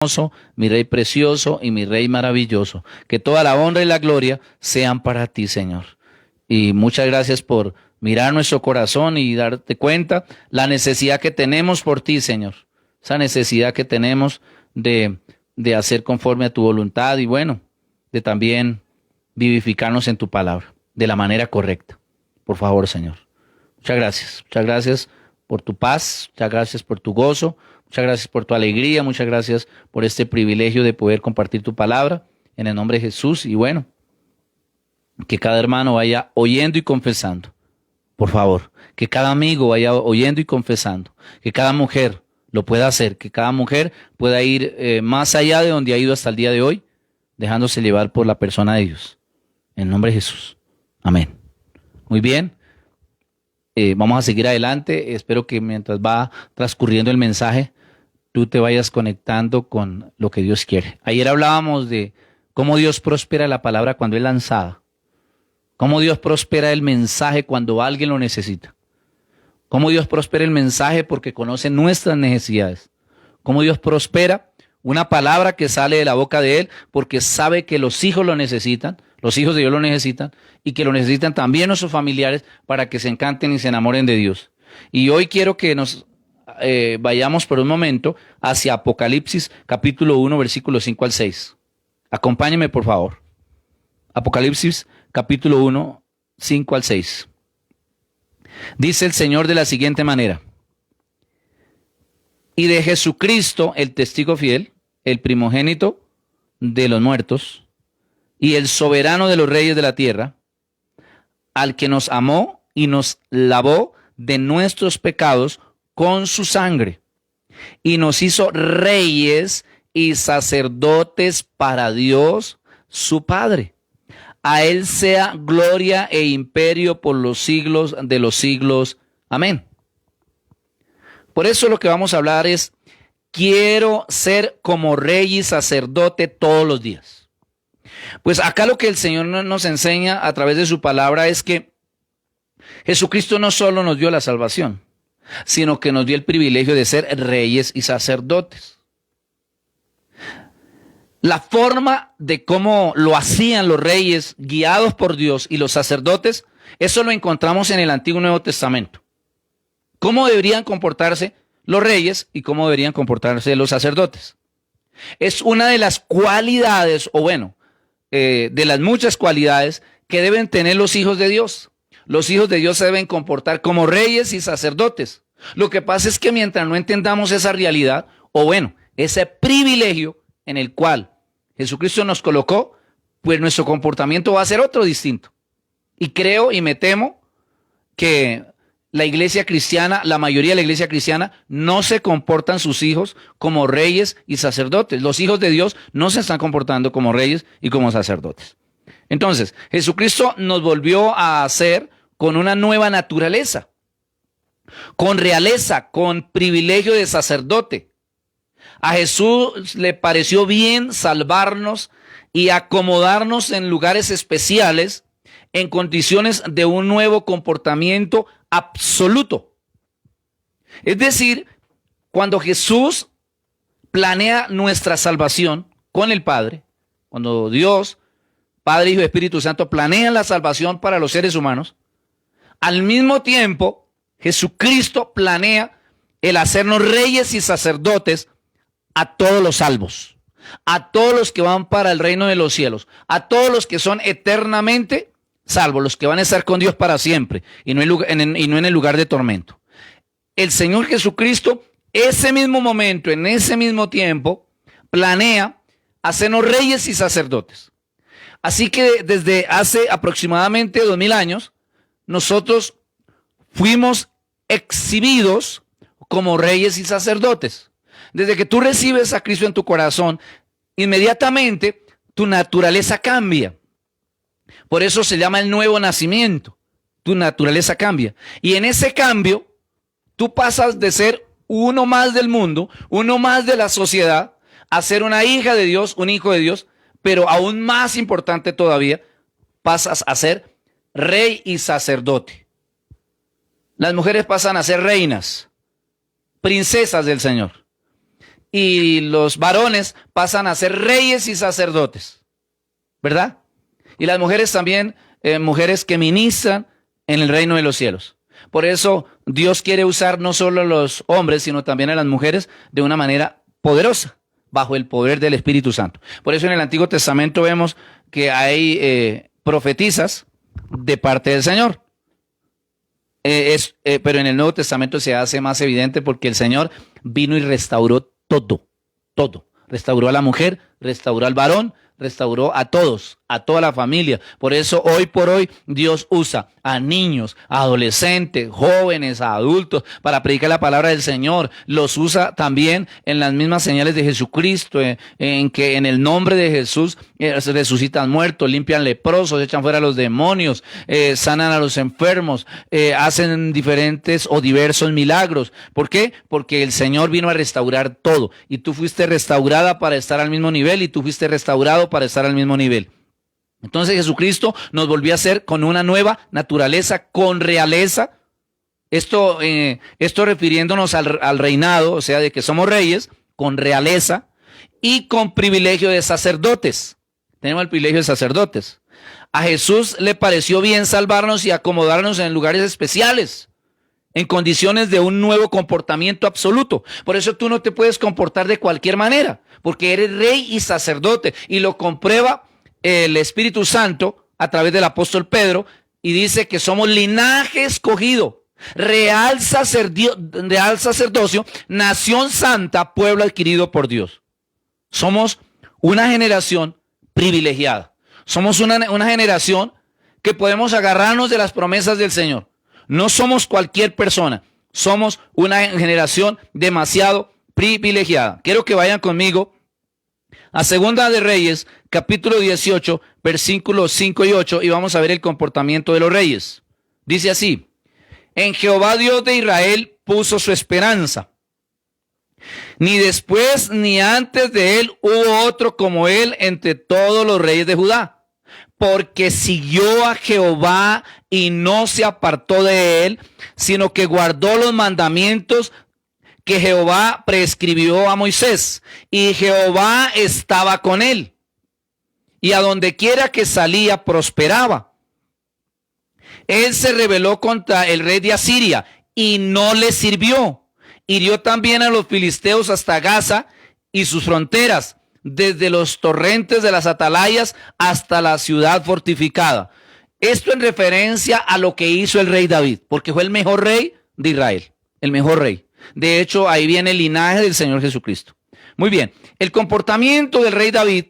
hermoso, mi Rey precioso y mi Rey maravilloso. Que toda la honra y la gloria sean para ti, Señor. Y muchas gracias por mirar nuestro corazón y darte cuenta la necesidad que tenemos por ti, Señor. Esa necesidad que tenemos de hacer conforme a tu voluntad y bueno, de también vivificarnos en tu palabra de la manera correcta. Por favor, Señor. Muchas gracias por tu paz, muchas gracias por tu gozo, muchas gracias por tu alegría, muchas gracias por este privilegio de poder compartir tu palabra en el nombre de Jesús. Y bueno, que cada hermano vaya oyendo y confesando, por favor, que cada amigo vaya oyendo y confesando, que cada mujer lo pueda hacer, que cada mujer pueda ir más allá de donde ha ido hasta el día de hoy, dejándose llevar por la persona de Dios. En el nombre de Jesús. Amén. Muy bien. Vamos a seguir adelante. Espero que mientras va transcurriendo el mensaje, tú te vayas conectando con lo que Dios quiere. Ayer hablábamos de cómo Dios prospera la palabra cuando es lanzada. Cómo Dios prospera el mensaje cuando alguien lo necesita. Cómo Dios prospera el mensaje porque conoce nuestras necesidades. Cómo Dios prospera una palabra que sale de la boca de Él porque sabe que los hijos lo necesitan. Los hijos de Dios lo necesitan y que lo necesitan también nuestros familiares para que se encanten y se enamoren de Dios. Y hoy quiero que nos vayamos por un momento hacia Apocalipsis capítulo 1, versículos 5 al 6. Acompáñeme, por favor. Apocalipsis capítulo 1, 5 al 6. Dice el Señor de la siguiente manera: y de Jesucristo, el testigo fiel, el primogénito de los muertos, y el soberano de los reyes de la tierra, al que nos amó y nos lavó de nuestros pecados con su sangre, y nos hizo reyes y sacerdotes para Dios su Padre. A Él sea gloria e imperio por los siglos de los siglos. Amén. Por eso lo que vamos a hablar es: quiero ser como rey y sacerdote todos los días. Pues acá lo que el Señor nos enseña a través de su palabra es que Jesucristo no solo nos dio la salvación, sino que nos dio el privilegio de ser reyes y sacerdotes. La forma de cómo lo hacían los reyes guiados por Dios y los sacerdotes, eso lo encontramos en el Antiguo y Nuevo Testamento. ¿Cómo deberían comportarse los reyes y cómo deberían comportarse los sacerdotes? Es una de las cualidades, o bueno, de las muchas cualidades que deben tener los hijos de Dios. Los hijos de Dios se deben comportar como reyes y sacerdotes. Lo que pasa es que mientras no entendamos esa realidad, o bueno, ese privilegio en el cual Jesucristo nos colocó, pues nuestro comportamiento va a ser otro distinto. Y creo y me temo que la iglesia cristiana, la mayoría de la iglesia cristiana, no se comportan sus hijos como reyes y sacerdotes. Los hijos de Dios no se están comportando como reyes y como sacerdotes. Entonces, Jesucristo nos volvió a hacer con una nueva naturaleza, con realeza, con privilegio de sacerdote. A Jesús le pareció bien salvarnos y acomodarnos en lugares especiales, en condiciones de un nuevo comportamiento absoluto. Es decir, cuando Jesús planea nuestra salvación con el Padre, cuando Dios, Padre, Hijo y Espíritu Santo planean la salvación para los seres humanos, al mismo tiempo Jesucristo planea el hacernos reyes y sacerdotes a todos los salvos, a todos los que van para el reino de los cielos, a todos los que son eternamente salvos, los que van a estar con Dios para siempre y no en el lugar de tormento. El Señor Jesucristo, ese mismo momento, en ese mismo tiempo, planea hacernos reyes y sacerdotes. Así que desde hace aproximadamente 2000 años, nosotros fuimos exhibidos como reyes y sacerdotes. Desde que tú recibes a Cristo en tu corazón, inmediatamente tu naturaleza cambia. Por eso se llama el nuevo nacimiento. Tu naturaleza cambia. Y en ese cambio, tú pasas de ser uno más del mundo, uno más de la sociedad, a ser una hija de Dios, un hijo de Dios, pero aún más importante todavía, pasas a ser rey y sacerdote. Las mujeres pasan a ser reinas, princesas del Señor. y los varones pasan a ser reyes y sacerdotes, ¿verdad? Y las mujeres también, mujeres que ministran en el reino de los cielos. Por eso Dios quiere usar no solo a los hombres, sino también a las mujeres de una manera poderosa, bajo el poder del Espíritu Santo. Por eso en el Antiguo Testamento vemos que hay profetisas de parte del Señor. Pero en el Nuevo Testamento se hace más evidente porque el Señor vino y restauró todo. Restauró a la mujer, restauró al varón, restauró a todos, a toda la familia. Por eso hoy por hoy Dios usa a niños, a adolescentes, jóvenes, a adultos para predicar la palabra del Señor. Los usa también en las mismas señales de Jesucristo, en que en el nombre de Jesús se resucitan muertos, limpian leprosos, echan fuera a los demonios, sanan a los enfermos, hacen diferentes o diversos milagros. ¿Por qué? Porque el Señor vino a restaurar todo y tú fuiste restaurada para estar al mismo nivel y tú fuiste restaurado para estar al mismo nivel. Entonces Jesucristo nos volvió a hacer con una nueva naturaleza, con realeza. Esto refiriéndonos al reinado, o sea, de que somos reyes, con realeza y con privilegio de sacerdotes. Tenemos el privilegio de sacerdotes. A Jesús le pareció bien salvarnos y acomodarnos en lugares especiales, en condiciones de un nuevo comportamiento absoluto. Por eso tú no te puedes comportar de cualquier manera, porque eres rey y sacerdote, y lo comprueba el Espíritu Santo a través del apóstol Pedro, y dice que somos linaje escogido, real sacerdocio, nación santa, pueblo adquirido por Dios. Somos una generación privilegiada. Somos una generación que podemos agarrarnos de las promesas del Señor. No somos cualquier persona, somos una generación demasiado privilegiada. Quiero que vayan conmigo a Segunda de Reyes, capítulo 18, versículos 5 y 8, y vamos a ver el comportamiento de los reyes. Dice así: en Jehová Dios de Israel puso su esperanza. Ni después ni antes de él hubo otro como él entre todos los reyes de Judá, porque siguió a Jehová y no se apartó de él, sino que guardó los mandamientos que Jehová prescribió a Moisés, y Jehová estaba con él, y a donde quiera que salía prosperaba. Él se rebeló contra el rey de Asiria y no le sirvió. Hirió también a los filisteos hasta Gaza y sus fronteras, desde los torrentes de las atalayas hasta la ciudad fortificada. Esto en referencia a lo que hizo el rey David, porque fue el mejor rey de Israel, el mejor rey. De hecho, ahí viene el linaje del Señor Jesucristo. Muy bien, el comportamiento del rey David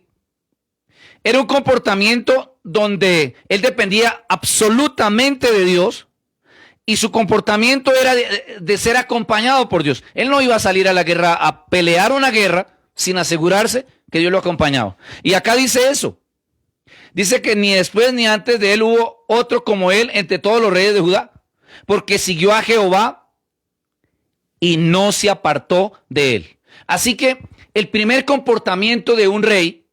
era un comportamiento donde él dependía absolutamente de Dios, y su comportamiento era de ser acompañado por Dios. Él no iba a salir a la guerra, a pelear una guerra, sin asegurarse que Dios lo acompañaba. Y acá dice eso. Dice que ni después ni antes de él hubo otro como él entre todos los reyes de Judá, porque siguió a Jehová y no se apartó de él. Así que el primer comportamiento de un rey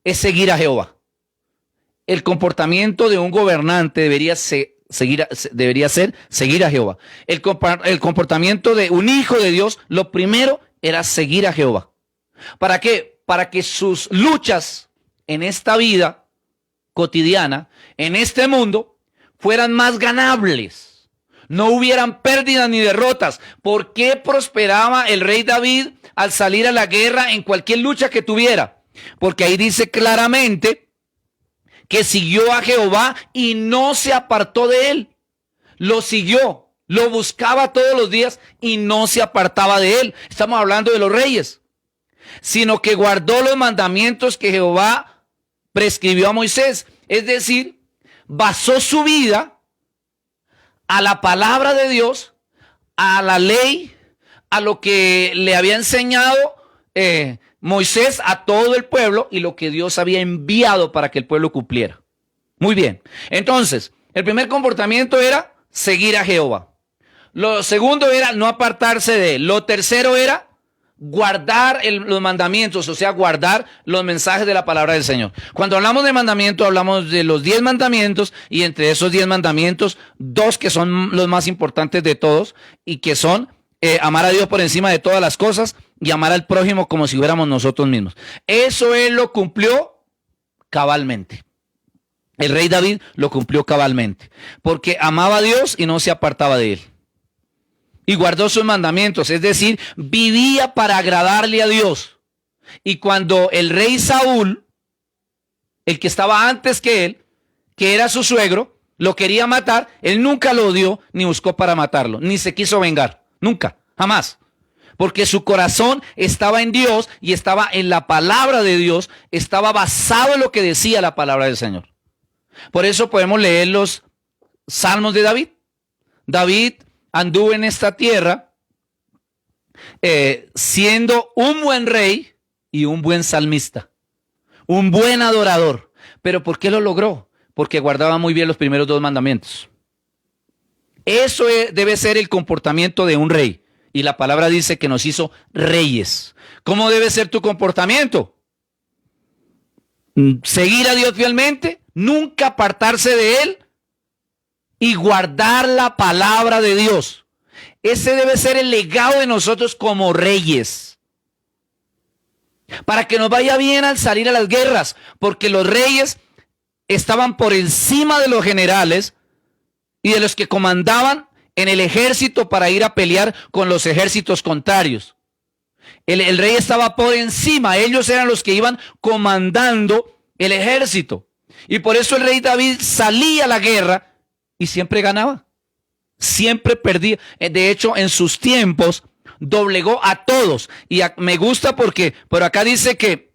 es seguir a Jehová. El comportamiento de un gobernante debería ser seguir a Jehová. El comportamiento de un hijo de Dios, lo primero era seguir a Jehová. ¿Para qué? Para que sus luchas en esta vida cotidiana, en este mundo, fueran más ganables. No hubieran pérdidas ni derrotas. ¿Por qué prosperaba el rey David al salir a la guerra en cualquier lucha que tuviera? Porque ahí dice claramente que siguió a Jehová y no se apartó de él. Lo siguió, lo buscaba todos los días y no se apartaba de él. Estamos hablando de los reyes. Sino que guardó los mandamientos que Jehová prescribió a Moisés. Es decir, basó su vida a la palabra de Dios, a la ley, a lo que le había enseñado Moisés a todo el pueblo y lo que Dios había enviado para que el pueblo cumpliera. Muy bien. Entonces, el primer comportamiento era seguir a Jehová. Lo segundo era no apartarse de él. Lo tercero era guardar los mandamientos, o sea, guardar los mensajes de la palabra del Señor. Cuando hablamos de mandamientos, hablamos de los 10 mandamientos, y entre esos 10 mandamientos, 2 que son los más importantes de todos y que son amar a Dios por encima de todas las cosas y amar al prójimo como si fuéramos nosotros mismos. Eso él lo cumplió cabalmente. El rey David lo cumplió cabalmente, porque amaba a Dios y no se apartaba de él. Y guardó sus mandamientos, es decir, vivía para agradarle a Dios. Y cuando el rey Saúl, el que estaba antes que él, que era su suegro, lo quería matar, él nunca lo odió ni buscó para matarlo, ni se quiso vengar, nunca, jamás. Porque su corazón estaba en Dios y estaba en la palabra de Dios, estaba basado en lo que decía la palabra del Señor. Por eso podemos leer los salmos de David. David anduvo en esta tierra siendo un buen rey y un buen salmista, un buen adorador. ¿Pero por qué lo logró? Porque guardaba muy bien los primeros 2 mandamientos. Eso debe ser el comportamiento de un rey. Y la palabra dice que nos hizo reyes. ¿Cómo debe ser tu comportamiento? Seguir a Dios fielmente, nunca apartarse de Él y guardar la palabra de Dios. Ese debe ser el legado de nosotros como reyes. Para que nos vaya bien al salir a las guerras, porque los reyes estaban por encima de los generales y de los que comandaban en el ejército para ir a pelear con los ejércitos contrarios. El rey estaba por encima, ellos eran los que iban comandando el ejército. Y por eso el rey David salía a la guerra y siempre ganaba, siempre perdía. De hecho, en sus tiempos doblegó a todos. Y me gusta porque por acá dice que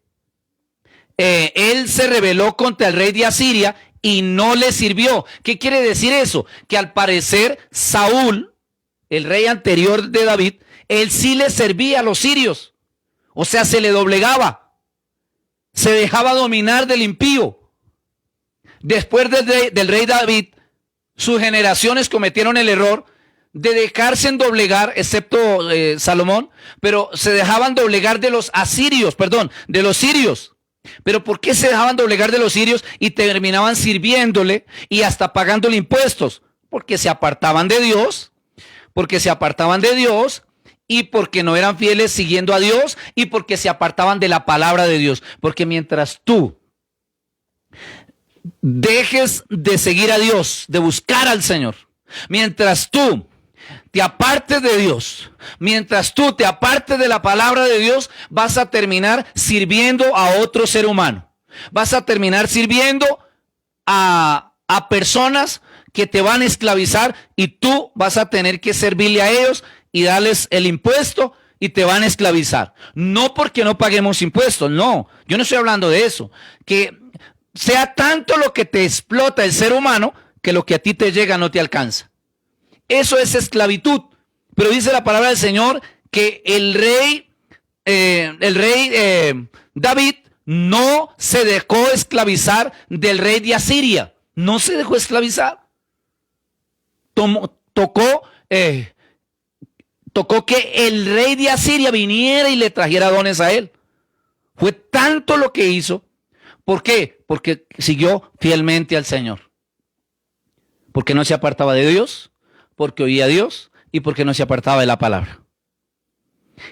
él se rebeló contra el rey de Asiria y no le sirvió. ¿Qué quiere decir eso? Que al parecer Saúl, el rey anterior de David, él sí le servía a los sirios. O sea, se le doblegaba. Se dejaba dominar del impío. Después del rey David, sus generaciones cometieron el error de dejarse en doblegar, excepto Salomón, pero se dejaban doblegar de los asirios, de los sirios. Pero ¿por qué se dejaban doblegar de los sirios y terminaban sirviéndole y hasta pagándole impuestos? Porque se apartaban de Dios, y porque no eran fieles siguiendo a Dios y porque se apartaban de la palabra de Dios. Porque mientras tú dejes de seguir a Dios, de buscar al Señor, mientras tú te apartes de Dios, mientras tú te apartes de la palabra de Dios, vas a terminar sirviendo a otro ser humano. Vas a terminar sirviendo a personas que te van a esclavizar y tú vas a tener que servirle a ellos y darles el impuesto y te van a esclavizar. No porque no paguemos impuestos, no. Yo no estoy hablando de eso. Que sea tanto lo que te explota el ser humano que lo que a ti te llega no te alcanza. Eso es esclavitud. Pero dice la palabra del Señor que el rey David no se dejó esclavizar del rey de Asiria. No se dejó esclavizar. Tocó que el rey de Asiria viniera y le trajera dones a él. Fue tanto lo que hizo. ¿Por qué? Porque siguió fielmente al Señor. Porque no se apartaba de Dios, porque oía a Dios y porque no se apartaba de la palabra.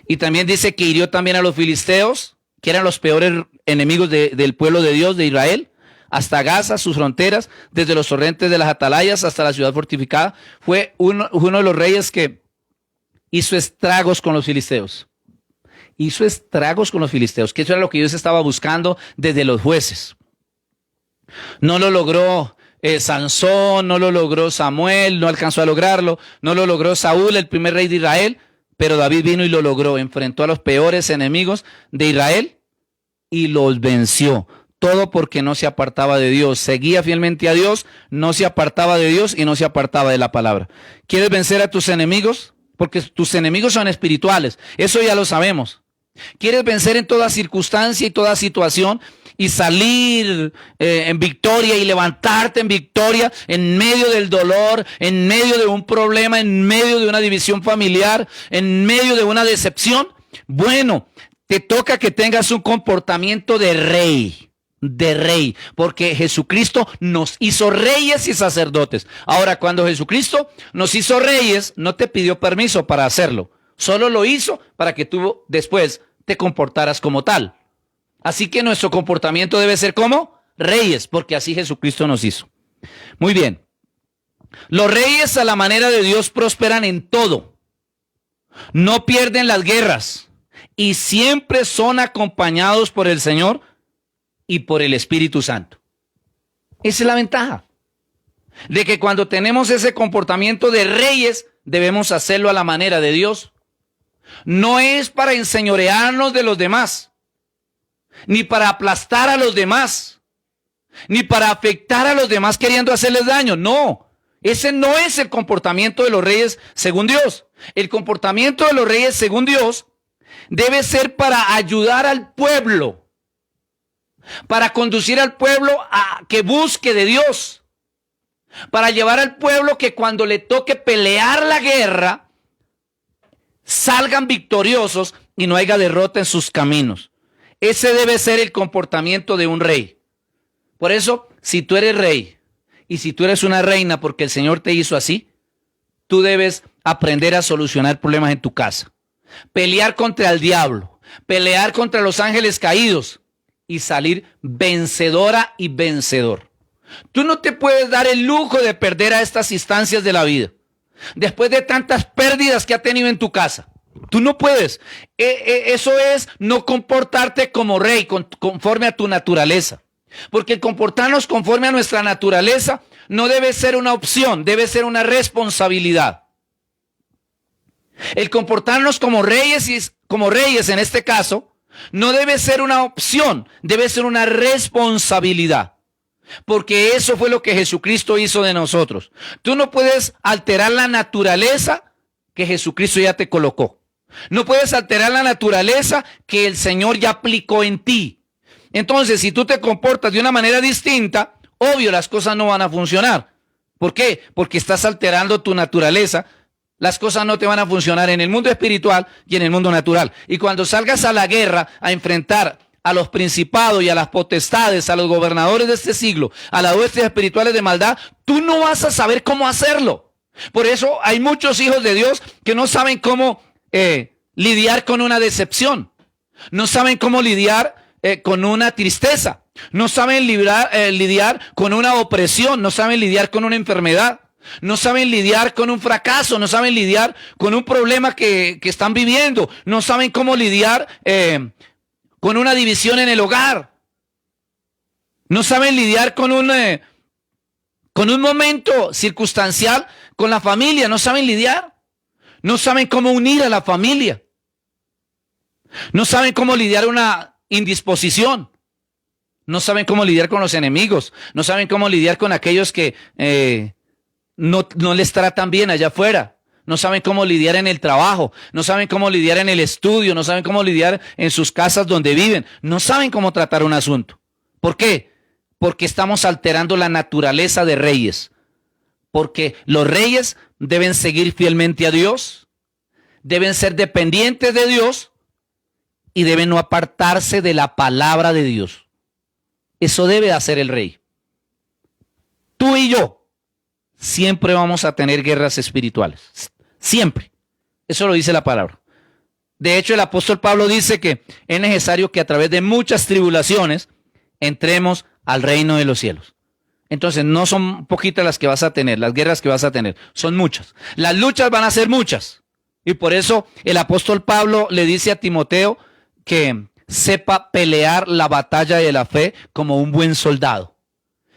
Y también dice que hirió también a los filisteos, que eran los peores enemigos del pueblo de Dios, de Israel, hasta Gaza, sus fronteras, desde los torrentes de las atalayas hasta la ciudad fortificada. Fue uno de los reyes que hizo estragos con los filisteos. Hizo estragos con los filisteos, que eso era lo que Dios estaba buscando desde los jueces. No lo logró Sansón, no lo logró Samuel, no alcanzó a lograrlo, no lo logró Saúl, el primer rey de Israel, pero David vino y lo logró, enfrentó a los peores enemigos de Israel y los venció. Todo porque no se apartaba de Dios, seguía fielmente a Dios, no se apartaba de Dios y no se apartaba de la palabra. ¿Quieres vencer a tus enemigos? Porque tus enemigos son espirituales, eso ya lo sabemos. ¿Quieres vencer en toda circunstancia y toda situación y salir en victoria y levantarte en victoria en medio del dolor, en medio de un problema, en medio de una división familiar, en medio de una decepción? Bueno, te toca que tengas un comportamiento de rey, porque Jesucristo nos hizo reyes y sacerdotes. Ahora, cuando Jesucristo nos hizo reyes, no te pidió permiso para hacerlo. Solo lo hizo para que tú después te comportaras como tal. Así que nuestro comportamiento debe ser como reyes, porque así Jesucristo nos hizo. Muy bien. Los reyes a la manera de Dios prosperan en todo. No pierden las guerras y siempre son acompañados por el Señor y por el Espíritu Santo. Esa es la ventaja. De que cuando tenemos ese comportamiento de reyes, debemos hacerlo a la manera de Dios. No es para enseñorearnos de los demás, ni para aplastar a los demás, ni para afectar a los demás queriendo hacerles daño. No, ese no es el comportamiento de los reyes según Dios. El comportamiento de los reyes según Dios debe ser para ayudar al pueblo, para conducir al pueblo a que busque de Dios, para llevar al pueblo que cuando le toque pelear la guerra, salgan victoriosos y no haya derrota en sus caminos. Ese debe ser el comportamiento de un rey. Por eso, si tú eres rey y si tú eres una reina porque el Señor te hizo así, tú debes aprender a solucionar problemas en tu casa, pelear contra el diablo, pelear contra los ángeles caídos y salir vencedora y vencedor. Tú no te puedes dar el lujo de perder a estas instancias de la vida. Después de tantas pérdidas que ha tenido en tu casa, tú no puedes. Eso es no comportarte como rey, conforme a tu naturaleza. Porque el comportarnos conforme a nuestra naturaleza no debe ser una opción, debe ser una responsabilidad. El comportarnos como reyes en este caso, no debe ser una opción, debe ser una responsabilidad. Porque eso fue lo que Jesucristo hizo de nosotros. Tú no puedes alterar la naturaleza que Jesucristo ya te colocó. No puedes alterar la naturaleza que el Señor ya aplicó en ti. Entonces, si tú te comportas de una manera distinta, obvio, las cosas no van a funcionar. ¿Por qué? Porque estás alterando tu naturaleza. Las cosas no te van a funcionar en el mundo espiritual y en el mundo natural. Y cuando salgas a la guerra a enfrentar a los principados y a las potestades, a los gobernadores de este siglo, a las huestes espirituales de maldad, tú no vas a saber cómo hacerlo. Por eso hay muchos hijos de Dios que no saben cómo lidiar con una decepción, no saben cómo lidiar con una tristeza, no saben lidiar con una opresión, no saben lidiar con una enfermedad, no saben lidiar con un fracaso, no saben lidiar con un problema que están viviendo, no saben cómo lidiar con una división en el hogar. No saben lidiar con un momento circunstancial con la familia. No saben lidiar. No saben cómo unir a la familia. No saben cómo lidiar una indisposición. No saben cómo lidiar con los enemigos. No saben cómo lidiar con aquellos que no les tratan bien allá afuera. No saben cómo lidiar en el trabajo, no saben cómo lidiar en el estudio, no saben cómo lidiar en sus casas donde viven, no saben cómo tratar un asunto. ¿Por qué? Porque estamos alterando la naturaleza de reyes. Porque los reyes deben seguir fielmente a Dios, deben ser dependientes de Dios y deben no apartarse de la palabra de Dios. Eso debe hacer el rey. Tú y yo siempre vamos a tener guerras espirituales. Siempre. Eso lo dice la palabra. De hecho, el apóstol Pablo dice que es necesario que a través de muchas tribulaciones entremos al reino de los cielos. Entonces, no son poquitas las que vas a tener, las guerras que vas a tener, son muchas. Las luchas van a ser muchas. Y por eso el apóstol Pablo le dice a Timoteo que sepa pelear la batalla de la fe como un buen soldado.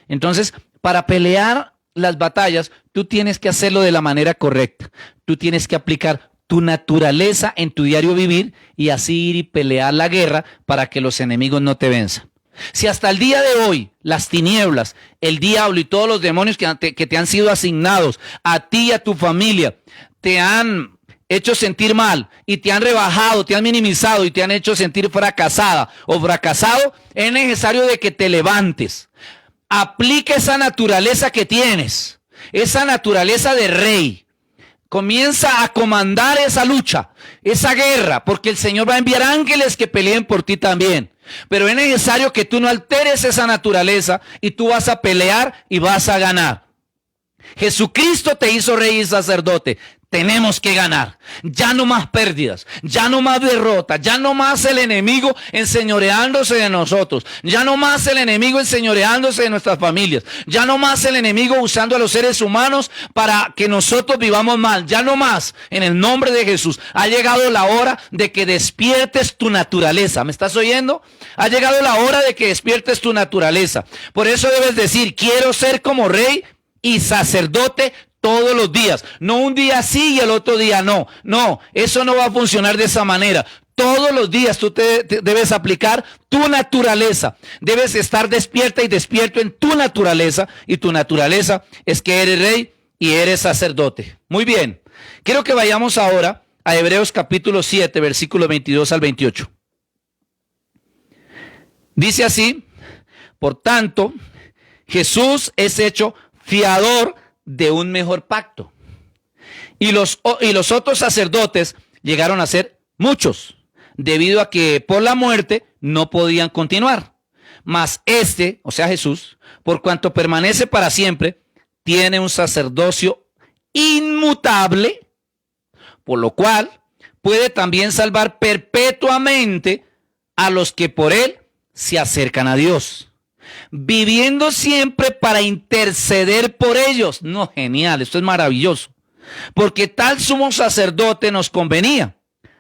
Entonces, para pelear las batallas, tú tienes que hacerlo de la manera correcta. Tú tienes que aplicar tu naturaleza en tu diario vivir y así ir y pelear la guerra para que los enemigos no te venzan. Si hasta el día de hoy las tinieblas, el diablo y todos los demonios que te han sido asignados a ti y a tu familia te han hecho sentir mal y te han rebajado, te han minimizado y te han hecho sentir fracasada o fracasado, es necesario de que te levantes. Aplica esa naturaleza que tienes, esa naturaleza de rey. Comienza a comandar esa lucha, esa guerra, porque el Señor va a enviar ángeles que peleen por ti también. Pero es necesario que tú no alteres esa naturaleza y tú vas a pelear y vas a ganar. Jesucristo te hizo rey y sacerdote. tenemos que ganar. Ya no más pérdidas, ya no más derrotas, ya no más el enemigo enseñoreándose de nosotros, ya no más el enemigo enseñoreándose de nuestras familias, ya no más el enemigo usando a los seres humanos para que nosotros vivamos mal, ya no más. En el nombre de Jesús, ha llegado la hora de que despiertes tu naturaleza. ¿Me estás oyendo? Ha llegado la hora de que despiertes tu naturaleza. Por eso debes decir, quiero ser como rey y sacerdote todos los días, no un día sí y el otro día no. No, eso no va a funcionar de esa manera. Todos los días tú te debes aplicar tu naturaleza. Debes estar despierta y despierto en tu naturaleza. Y tu naturaleza es que eres rey y eres sacerdote. Muy bien. Quiero que vayamos ahora a Hebreos capítulo 7, versículos 22 al 28. Dice así: por tanto, Jesús es hecho fiador de un mejor pacto. Y los otros sacerdotes llegaron a ser muchos, debido a que por la muerte no podían continuar. Mas este, o sea Jesús, por cuanto permanece para siempre, tiene un sacerdocio inmutable, por lo cual puede también salvar perpetuamente a los que por él se acercan a Dios, viviendo siempre para interceder por ellos. No, genial, esto es maravilloso. Porque tal sumo sacerdote nos convenía,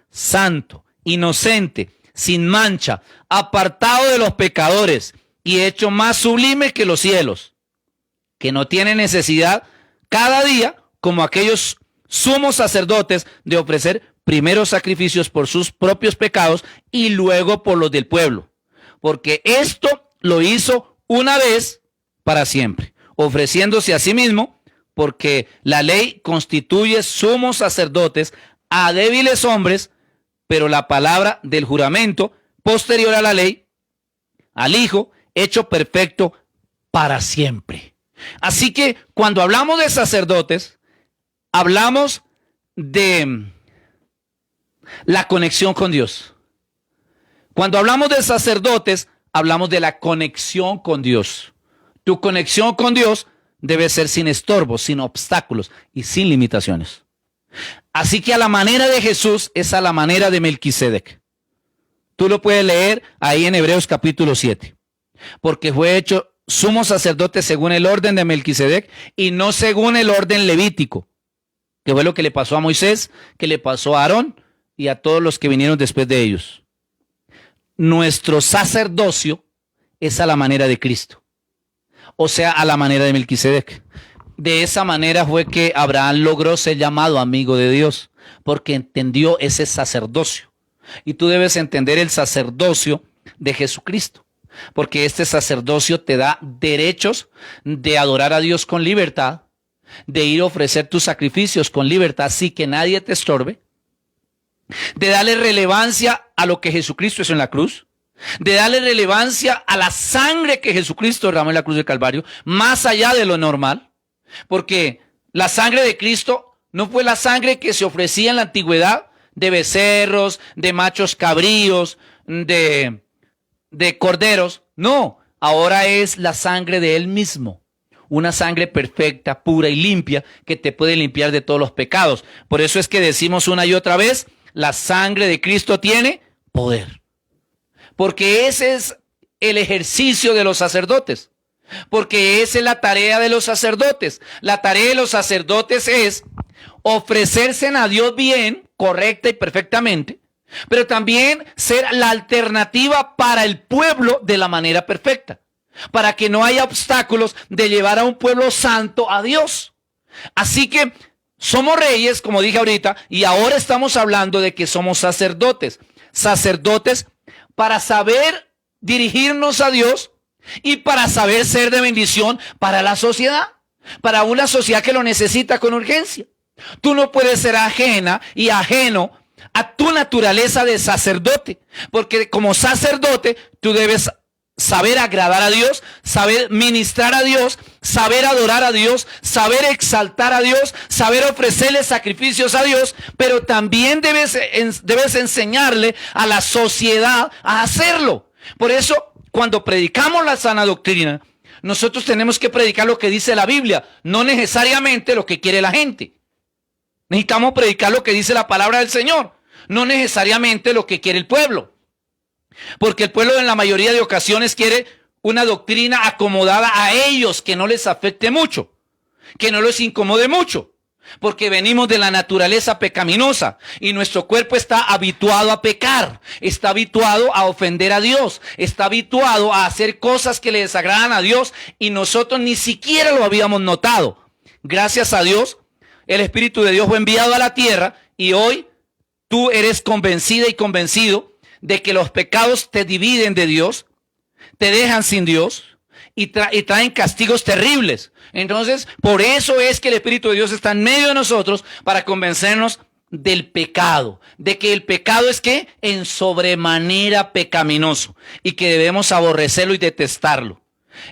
santo, inocente, sin mancha, apartado de los pecadores y hecho más sublime que los cielos, que no tiene necesidad cada día, como aquellos sumos sacerdotes, de ofrecer primero sacrificios por sus propios pecados y luego por los del pueblo. Porque esto lo hizo una vez para siempre, ofreciéndose a sí mismo, porque la ley constituye sumos sacerdotes a débiles hombres, pero la palabra del juramento posterior a la ley, al Hijo, hecho perfecto para siempre. Así que cuando hablamos de sacerdotes, hablamos de la conexión con Dios. Cuando hablamos de sacerdotes, hablamos de la conexión con Dios. Tu conexión con Dios debe ser sin estorbos, sin obstáculos y sin limitaciones. Así que a la manera de Jesús es a la manera de Melquisedec. Tú lo puedes leer ahí en Hebreos capítulo 7. Porque fue hecho sumo sacerdote según el orden de Melquisedec y no según el orden levítico, que fue lo que le pasó a Moisés, que le pasó a Aarón y a todos los que vinieron después de ellos. Nuestro sacerdocio es a la manera de Cristo, o sea, a la manera de Melquisedec. De esa manera fue que Abraham logró ser llamado amigo de Dios, porque entendió ese sacerdocio. Y tú debes entender el sacerdocio de Jesucristo, porque este sacerdocio te da derechos de adorar a Dios con libertad, de ir a ofrecer tus sacrificios con libertad, sin que nadie te estorbe, de darle relevancia a lo que Jesucristo hizo en la cruz, de darle relevancia a la sangre que Jesucristo derramó en la cruz del Calvario, más allá de lo normal, porque la sangre de Cristo no fue la sangre que se ofrecía en la antigüedad, de becerros, de machos cabríos, de corderos. No, ahora es la sangre de Él mismo, una sangre perfecta, pura y limpia, que te puede limpiar de todos los pecados. Por eso es que decimos una y otra vez, la sangre de Cristo tiene poder. Porque ese es el ejercicio de los sacerdotes. Porque esa es la tarea de los sacerdotes. La tarea de los sacerdotes es ofrecerse a Dios bien, correcta y perfectamente, pero también ser la alternativa para el pueblo de la manera perfecta, para que no haya obstáculos de llevar a un pueblo santo a Dios. Así que somos reyes, como dije ahorita, y ahora estamos hablando de que somos sacerdotes. Sacerdotes para saber dirigirnos a Dios y para saber ser de bendición para la sociedad, para una sociedad que lo necesita con urgencia. Tú no puedes ser ajena y ajeno a tu naturaleza de sacerdote, porque como sacerdote tú debes saber agradar a Dios, saber ministrar a Dios, saber adorar a Dios, saber exaltar a Dios, saber ofrecerle sacrificios a Dios, pero también debes enseñarle a la sociedad a hacerlo. Por eso, cuando predicamos la sana doctrina, nosotros tenemos que predicar lo que dice la Biblia, no necesariamente lo que quiere la gente. Necesitamos predicar lo que dice la palabra del Señor, no necesariamente lo que quiere el pueblo. Porque el pueblo en la mayoría de ocasiones quiere una doctrina acomodada a ellos, que no les afecte mucho, que no les incomode mucho. Porque venimos de la naturaleza pecaminosa y nuestro cuerpo está habituado a pecar, está habituado a ofender a Dios, está habituado a hacer cosas que le desagradan a Dios y nosotros ni siquiera lo habíamos notado. Gracias a Dios, el Espíritu de Dios fue enviado a la tierra y hoy tú eres convencida y convencido de que los pecados te dividen de Dios, te dejan sin Dios y traen castigos terribles. Entonces, por eso es que el Espíritu de Dios está en medio de nosotros para convencernos del pecado, de que el pecado es que en sobremanera pecaminoso y que debemos aborrecerlo y detestarlo.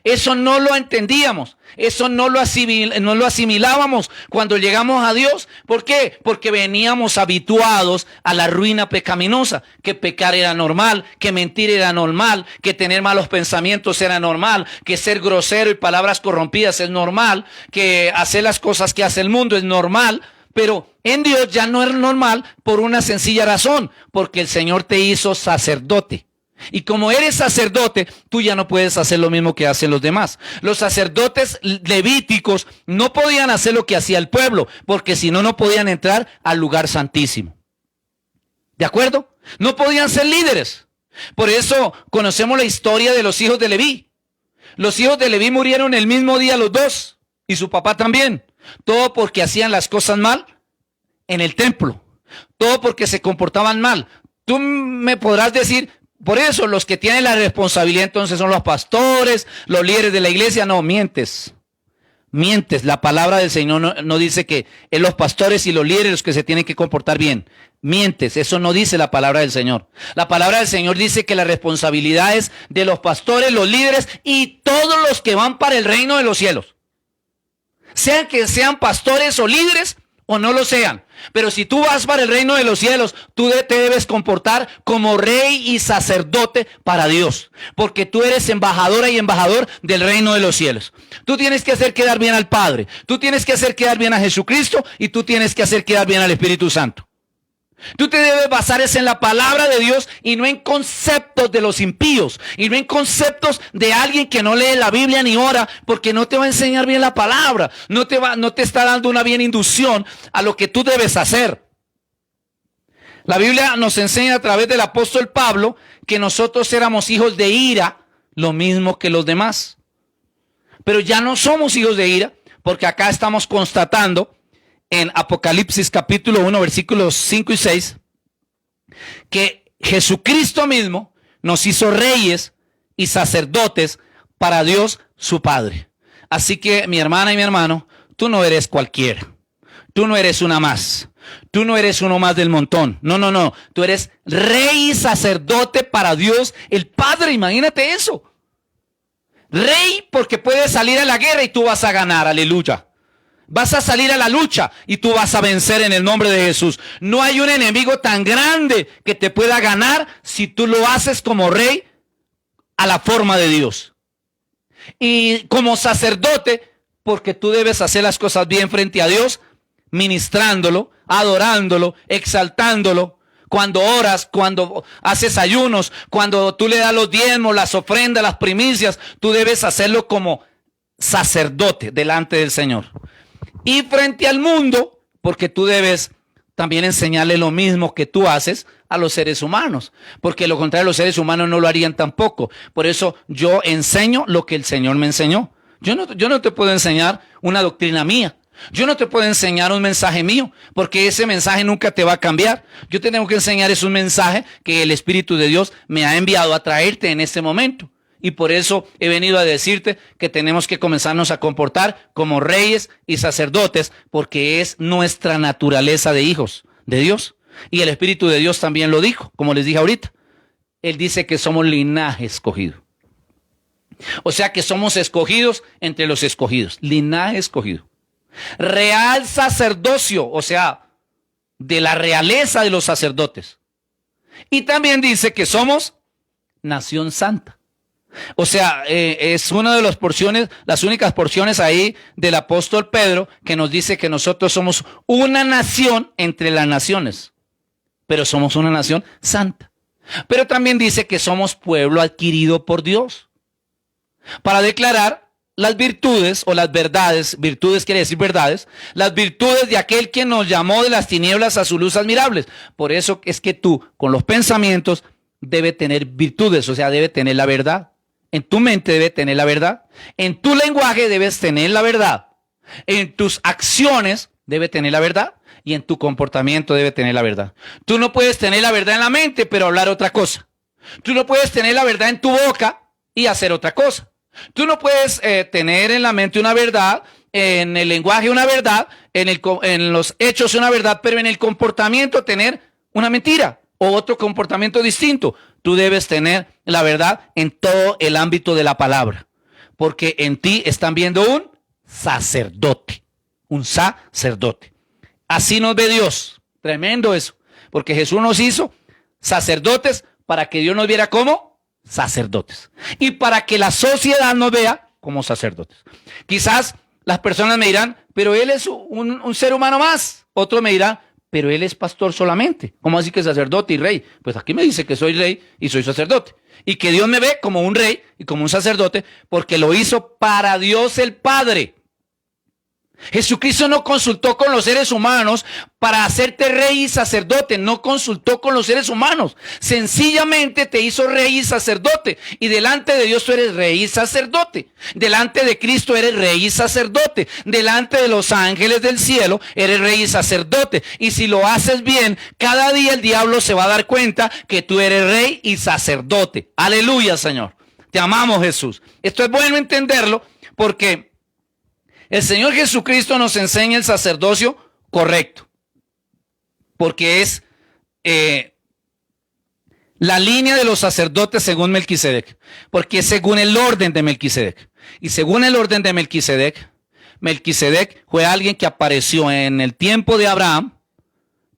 Eso no lo entendíamos, eso no lo asimilábamos cuando llegamos a Dios. ¿Por qué? Porque veníamos habituados a la ruina pecaminosa, que pecar era normal, que mentir era normal, que tener malos pensamientos era normal, que ser grosero y palabras corrompidas es normal, que hacer las cosas que hace el mundo es normal. Pero en Dios ya no es normal por una sencilla razón, porque el Señor te hizo sacerdote. Y como eres sacerdote, tú ya no puedes hacer lo mismo que hacen los demás. Los sacerdotes levíticos no podían hacer lo que hacía el pueblo, porque si no, no podían entrar al lugar santísimo. ¿De acuerdo? No podían ser líderes. Por eso conocemos la historia de los hijos de Leví. Los hijos de Leví murieron el mismo día los dos, y su papá también. Todo porque hacían las cosas mal en el templo. Todo porque se comportaban mal. Tú me podrás decir, por eso los que tienen la responsabilidad entonces son los pastores, los líderes de la iglesia. No, mientes. Mientes. La palabra del Señor no dice que es los pastores y los líderes los que se tienen que comportar bien. Mientes. Eso no dice la palabra del Señor. La palabra del Señor dice que la responsabilidad es de los pastores, los líderes y todos los que van para el reino de los cielos. Sean que sean pastores o líderes o no lo sean. Pero si tú vas para el reino de los cielos, tú te debes comportar como rey y sacerdote para Dios. Porque tú eres embajadora y embajador del reino de los cielos. Tú tienes que hacer quedar bien al Padre. Tú tienes que hacer quedar bien a Jesucristo y tú tienes que hacer quedar bien al Espíritu Santo. Tú te debes basar en la palabra de Dios y no en conceptos de los impíos y no en conceptos de alguien que no lee la Biblia ni ora, porque no te va a enseñar bien la palabra, no te está dando una bien inducción a lo que tú debes hacer. La Biblia nos enseña a través del apóstol Pablo que nosotros éramos hijos de ira, lo mismo que los demás. Pero ya no somos hijos de ira, porque acá estamos constatando en Apocalipsis capítulo 1, versículos 5 y 6, que Jesucristo mismo nos hizo reyes y sacerdotes para Dios su Padre. Así que mi hermana y mi hermano, tú no eres cualquiera. Tú no eres una más. Tú no eres uno más del montón. No. Tú eres rey y sacerdote para Dios el Padre. Imagínate eso. Rey porque puedes salir a la guerra y tú vas a ganar. Aleluya. Vas a salir a la lucha y tú vas a vencer en el nombre de Jesús. No hay un enemigo tan grande que te pueda ganar si tú lo haces como rey a la forma de Dios. Y como sacerdote, porque tú debes hacer las cosas bien frente a Dios, ministrándolo, adorándolo, exaltándolo. Cuando oras, cuando haces ayunos, cuando tú le das los diezmos, las ofrendas, las primicias, tú debes hacerlo como sacerdote delante del Señor. Y frente al mundo, porque tú debes también enseñarle lo mismo que tú haces a los seres humanos, porque lo contrario los seres humanos no lo harían tampoco. Por eso yo enseño lo que el Señor me enseñó. Yo no te puedo enseñar una doctrina mía. Yo no te puedo enseñar un mensaje mío, porque ese mensaje nunca te va a cambiar. Yo te tengo que enseñar es un mensaje que el Espíritu de Dios me ha enviado a traerte en este momento. Y por eso he venido a decirte que tenemos que comenzarnos a comportar como reyes y sacerdotes, porque es nuestra naturaleza de hijos de Dios. Y el Espíritu de Dios también lo dijo, como les dije ahorita. Él dice que somos linaje escogido. O sea que somos escogidos entre los escogidos. Linaje escogido. Real sacerdocio, o sea, de la realeza de los sacerdotes. Y también dice que somos nación santa. O sea, es una de las porciones, las únicas porciones ahí del apóstol Pedro que nos dice que nosotros somos una nación entre las naciones, pero somos una nación santa. Pero también dice que somos pueblo adquirido por Dios para declarar las virtudes o las verdades, virtudes quiere decir verdades, las virtudes de aquel que nos llamó de las tinieblas a su luz admirables. Por eso es que tú, con los pensamientos, debe tener virtudes, o sea, debe tener la verdad. En tu mente debe tener la verdad. En tu lenguaje debes tener la verdad. En tus acciones debe tener la verdad. Y en tu comportamiento debe tener la verdad. Tú no puedes tener la verdad en la mente, pero hablar otra cosa. Tú no puedes tener la verdad en tu boca y hacer otra cosa. Tú no puedes tener en la mente una verdad, en el lenguaje una verdad, en los hechos una verdad, pero en el comportamiento tener una mentira o otro comportamiento distinto. Tú debes tener la verdad en todo el ámbito de la palabra, porque en ti están viendo un sacerdote, un sacerdote. Así nos ve Dios. Tremendo eso, porque Jesús nos hizo sacerdotes para que Dios nos viera como sacerdotes y para que la sociedad nos vea como sacerdotes. Quizás las personas me dirán, pero él es un ser humano más. Otros me dirán, pero él es pastor solamente. ¿Cómo así que sacerdote y rey? Pues aquí me dice que soy rey y soy sacerdote. Y que Dios me ve como un rey y como un sacerdote porque lo hizo para Dios el Padre. Jesucristo no consultó con los seres humanos para hacerte rey y sacerdote, no consultó con los seres humanos, sencillamente te hizo rey y sacerdote, y delante de Dios tú eres rey y sacerdote, delante de Cristo eres rey y sacerdote, delante de los ángeles del cielo eres rey y sacerdote, y si lo haces bien, cada día el diablo se va a dar cuenta que tú eres rey y sacerdote. Aleluya, Señor, te amamos, Jesús. Esto es bueno entenderlo porque el Señor Jesucristo nos enseña el sacerdocio correcto, porque es la línea de los sacerdotes según Melquisedec, porque es según el orden de Melquisedec. Y según el orden de Melquisedec, Melquisedec fue alguien que apareció en el tiempo de Abraham,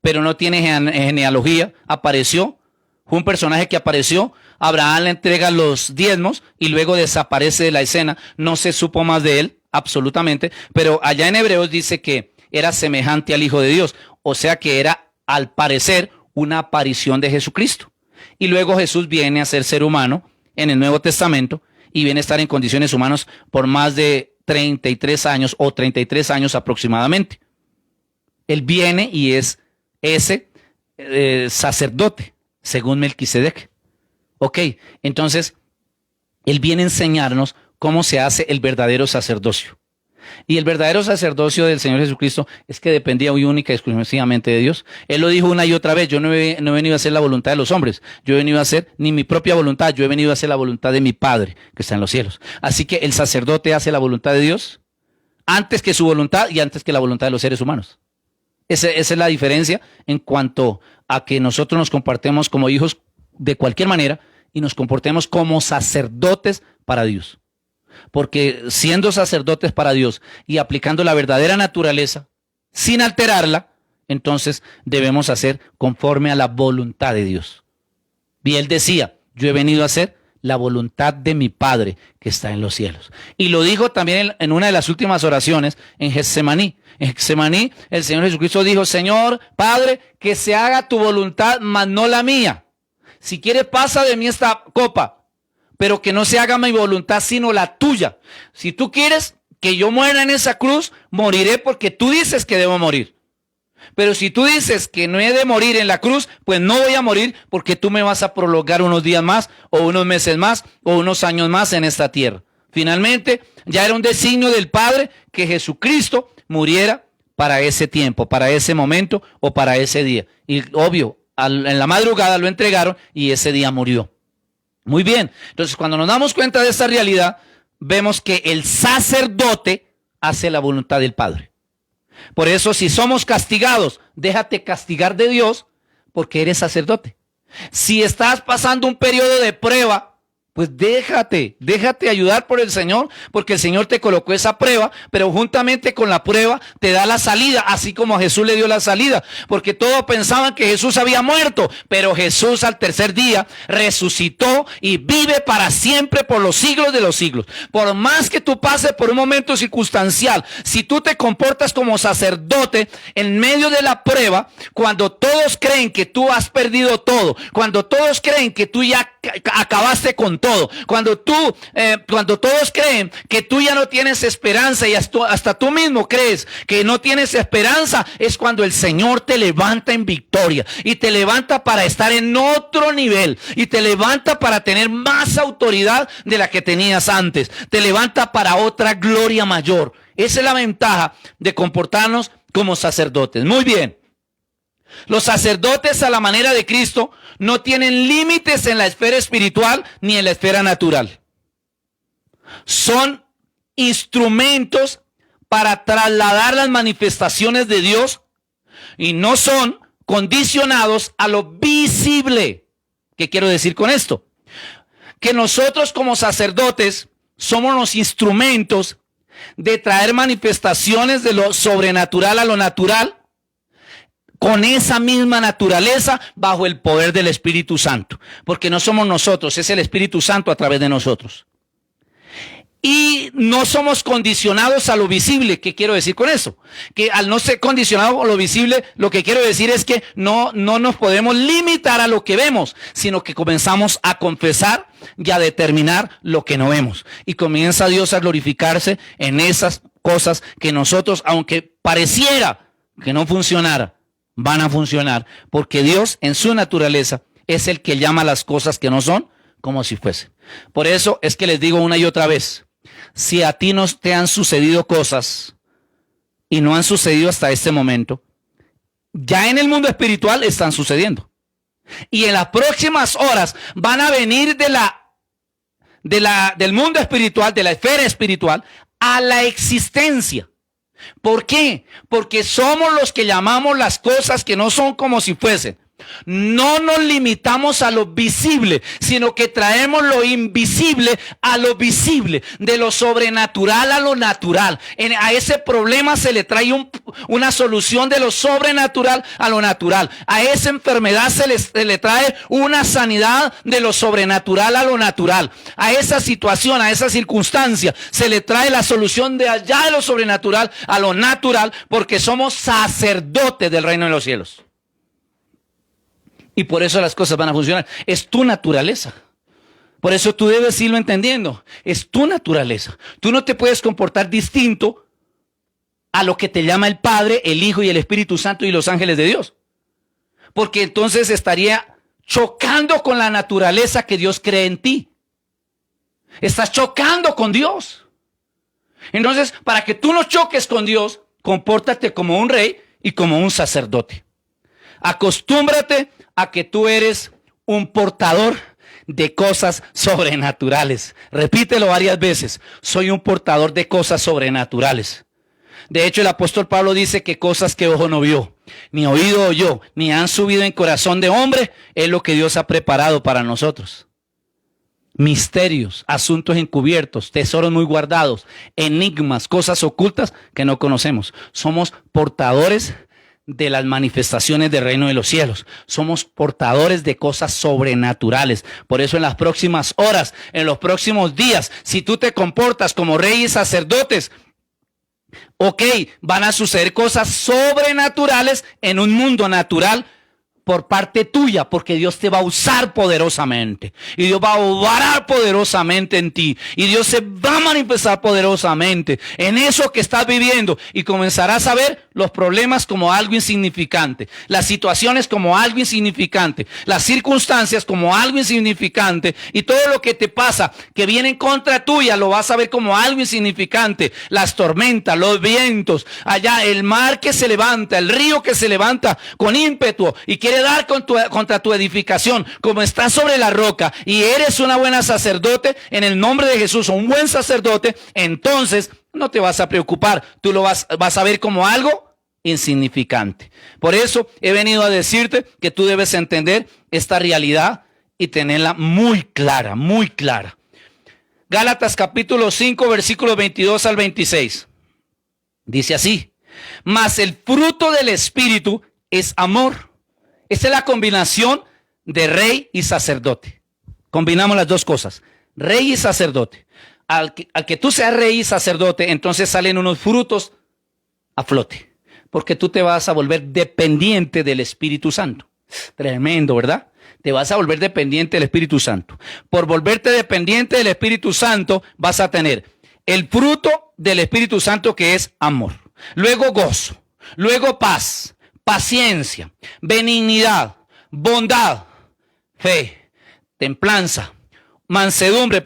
pero no tiene genealogía, apareció, fue un personaje que apareció, Abraham le entrega los diezmos y luego desaparece de la escena, no se supo más de él. Absolutamente, pero allá en Hebreos dice que era semejante al Hijo de Dios, o sea que era al parecer una aparición de Jesucristo. Y luego Jesús viene a ser ser humano en el Nuevo Testamento y viene a estar en condiciones humanas por más de 33 años o 33 años aproximadamente. Él viene y es ese sacerdote, según Melquisedec. Ok, entonces, él viene a enseñarnos cómo se hace el verdadero sacerdocio. Y el verdadero sacerdocio del Señor Jesucristo es que dependía única y exclusivamente de Dios. Él lo dijo una y otra vez, yo no he venido a hacer la voluntad de los hombres, yo he venido a hacer ni mi propia voluntad, yo he venido a hacer la voluntad de mi Padre que está en los cielos. Así que el sacerdote hace la voluntad de Dios antes que su voluntad y antes que la voluntad de los seres humanos. Esa es la diferencia en cuanto a que nosotros nos comportemos como hijos de cualquier manera y nos comportemos como sacerdotes para Dios. Porque siendo sacerdotes para Dios y aplicando la verdadera naturaleza sin alterarla, entonces debemos hacer conforme a la voluntad de Dios. Y él decía, yo he venido a hacer la voluntad de mi Padre que está en los cielos. Y lo dijo también en una de las últimas oraciones en Getsemaní. En Getsemaní el Señor Jesucristo dijo, Señor, Padre, que se haga tu voluntad, mas no la mía. Si quieres, pasa de mí esta copa, pero que no se haga mi voluntad sino la tuya. Si tú quieres que yo muera en esa cruz, moriré porque tú dices que debo morir. Pero si tú dices que no he de morir en la cruz, pues no voy a morir porque tú me vas a prolongar unos días más, o unos meses más, o unos años más en esta tierra. Finalmente, ya era un designio del Padre que Jesucristo muriera para ese tiempo, para ese momento o para ese día. Y obvio, en la madrugada lo entregaron y ese día murió. Muy bien, entonces cuando nos damos cuenta de esta realidad, vemos que el sacerdote hace la voluntad del Padre. Por eso, si somos castigados, déjate castigar de Dios porque eres sacerdote. Si estás pasando un periodo de prueba, Pues déjate ayudar por el Señor, porque el Señor te colocó esa prueba, pero juntamente con la prueba te da la salida, así como a Jesús le dio la salida, porque todos pensaban que Jesús había muerto, pero Jesús al tercer día resucitó y vive para siempre por los siglos de los siglos. Por más que tú pases por un momento circunstancial, si tú te comportas como sacerdote en medio de la prueba, cuando todos creen que tú has perdido todo, cuando todos creen que tú ya acabaste con todo, cuando todos creen que tú ya no tienes esperanza y hasta tú mismo crees que no tienes esperanza, es cuando el Señor te levanta en victoria y te levanta para estar en otro nivel y te levanta para tener más autoridad de la que tenías antes, te levanta para otra gloria mayor. Esa es la ventaja de comportarnos como sacerdotes. Muy bien. Los sacerdotes a la manera de Cristo no tienen límites en la esfera espiritual ni en la esfera natural. Son instrumentos para trasladar las manifestaciones de Dios y no son condicionados a lo visible. ¿Qué quiero decir con esto? Que nosotros como sacerdotes somos los instrumentos de traer manifestaciones de lo sobrenatural a lo natural, con esa misma naturaleza bajo el poder del Espíritu Santo. Porque no somos nosotros, es el Espíritu Santo a través de nosotros. Y no somos condicionados a lo visible. ¿Qué quiero decir con eso? Que al no ser condicionados a lo visible, lo que quiero decir es que no nos podemos limitar a lo que vemos, sino que comenzamos a confesar y a determinar lo que no vemos. Y comienza Dios a glorificarse en esas cosas que nosotros, aunque pareciera que no funcionara, van a funcionar, porque Dios en su naturaleza es el que llama las cosas que no son como si fuesen. Por eso es que les digo una y otra vez, si a ti no te han sucedido cosas y no han sucedido hasta este momento, ya en el mundo espiritual están sucediendo. Y en las próximas horas van a venir del mundo espiritual, de la esfera espiritual, a la existencia. ¿Por qué? Porque somos los que llamamos las cosas que no son como si fuesen. No nos limitamos a lo visible, sino que traemos lo invisible a lo visible, de lo sobrenatural a lo natural. A ese problema se le trae una solución de lo sobrenatural a lo natural. A esa enfermedad se le trae una sanidad de lo sobrenatural a lo natural. A esa situación, a esa circunstancia, se le trae la solución de allá de lo sobrenatural a lo natural, porque somos sacerdotes del reino de los cielos. Y por eso las cosas van a funcionar. Es tu naturaleza. Por eso tú debes irlo entendiendo. Es tu naturaleza. Tú no te puedes comportar distinto a lo que te llama el Padre, el Hijo y el Espíritu Santo y los ángeles de Dios. Porque entonces estaría chocando con la naturaleza que Dios cree en ti. Estás chocando con Dios. Entonces, para que tú no choques con Dios, compórtate como un rey y como un sacerdote. Acostúmbrate a que tú eres un portador de cosas sobrenaturales. Repítelo varias veces. Soy un portador de cosas sobrenaturales. De hecho, el apóstol Pablo dice que cosas que ojo no vio, ni oído oyó, ni han subido en corazón de hombre, es lo que Dios ha preparado para nosotros. Misterios, asuntos encubiertos, tesoros muy guardados, enigmas, cosas ocultas que no conocemos. Somos portadores de las manifestaciones del reino de los cielos. Somos portadores de cosas sobrenaturales. Por eso en las próximas horas, en los próximos días, si tú te comportas como reyes y sacerdotes, ok, van a suceder cosas sobrenaturales en un mundo natural por parte tuya, porque Dios te va a usar poderosamente y Dios va a obrar poderosamente en ti y Dios se va a manifestar poderosamente en eso que estás viviendo y comenzarás a ver los problemas como algo insignificante, las situaciones como algo insignificante, las circunstancias como algo insignificante y todo lo que te pasa que viene en contra tuya lo vas a ver como algo insignificante, las tormentas, los vientos, allá el mar que se levanta, el río que se levanta con ímpetu y quiere dar contra tu edificación, como estás sobre la roca y eres una buena sacerdote en el nombre de Jesús, un buen sacerdote, entonces no te vas a preocupar, tú lo vas a ver como algo insignificante. Por eso he venido a decirte que tú debes entender esta realidad y tenerla muy clara, muy clara. Gálatas capítulo 5, versículos 22 al 26. Dice así: mas el fruto del Espíritu es amor. Esta es la combinación de rey y sacerdote. Combinamos las dos cosas, rey y sacerdote. Al que tú seas rey y sacerdote, entonces salen unos frutos a flote, porque tú te vas a volver dependiente del Espíritu Santo. Tremendo, ¿verdad? Te vas a volver dependiente del Espíritu Santo. Por volverte dependiente del Espíritu Santo, vas a tener el fruto del Espíritu Santo, que es amor. Luego gozo, luego paz, paciencia, benignidad, bondad, fe, templanza, mansedumbre,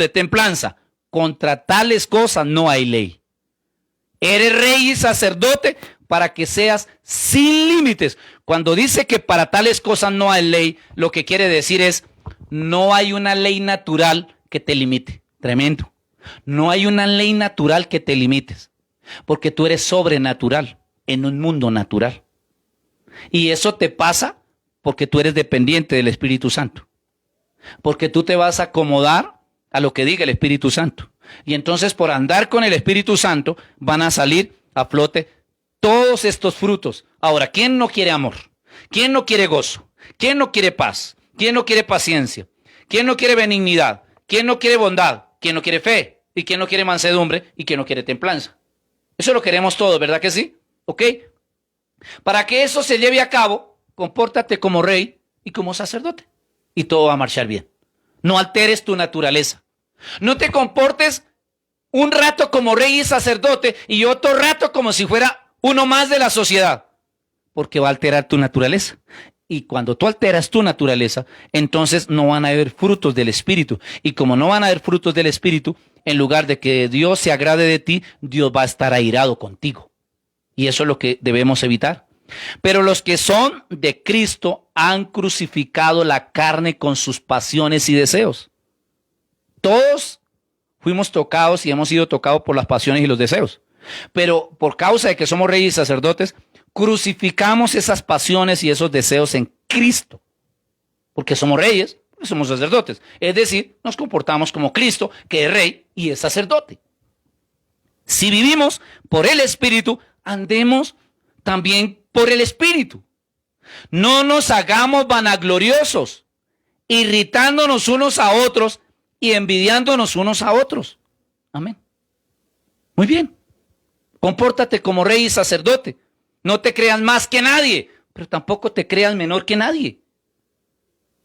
templanza. Contra tales cosas no hay ley. Eres rey y sacerdote para que seas sin límites. Cuando dice que para tales cosas no hay ley, lo que quiere decir es, no hay una ley natural que te limite. Tremendo. No hay una ley natural que te limites, porque tú eres sobrenatural en un mundo natural. Y eso te pasa porque tú eres dependiente del Espíritu Santo. Porque tú te vas a acomodar a lo que diga el Espíritu Santo. Y entonces, por andar con el Espíritu Santo, van a salir a flote todos estos frutos. Ahora, ¿quién no quiere amor? ¿Quién no quiere gozo? ¿Quién no quiere paz? ¿Quién no quiere paciencia? ¿Quién no quiere benignidad? ¿Quién no quiere bondad? ¿Quién no quiere fe? ¿Y quién no quiere mansedumbre? ¿Y quién no quiere templanza? Eso lo queremos todos, ¿verdad que sí? ¿Ok? Para que eso se lleve a cabo, compórtate como rey y como sacerdote. Y todo va a marchar bien. No alteres tu naturaleza. No te comportes un rato como rey y sacerdote y otro rato como si fuera uno más de la sociedad, porque va a alterar tu naturaleza. Y cuando tú alteras tu naturaleza, entonces no van a haber frutos del Espíritu. Y como no van a haber frutos del Espíritu, en lugar de que Dios se agrade de ti, Dios va a estar airado contigo. Y eso es lo que debemos evitar. Pero los que son de Cristo han crucificado la carne con sus pasiones y deseos. Todos fuimos tocados y hemos sido tocados por las pasiones y los deseos. Pero por causa de que somos reyes y sacerdotes, crucificamos esas pasiones y esos deseos en Cristo. Porque somos reyes, porque somos sacerdotes. Es decir, nos comportamos como Cristo, que es rey y es sacerdote. Si vivimos por el Espíritu, andemos también por el Espíritu. No nos hagamos vanagloriosos, irritándonos unos a otros y envidiándonos unos a otros. Amén. Muy bien. Compórtate como rey y sacerdote. No te creas más que nadie, pero tampoco te creas menor que nadie.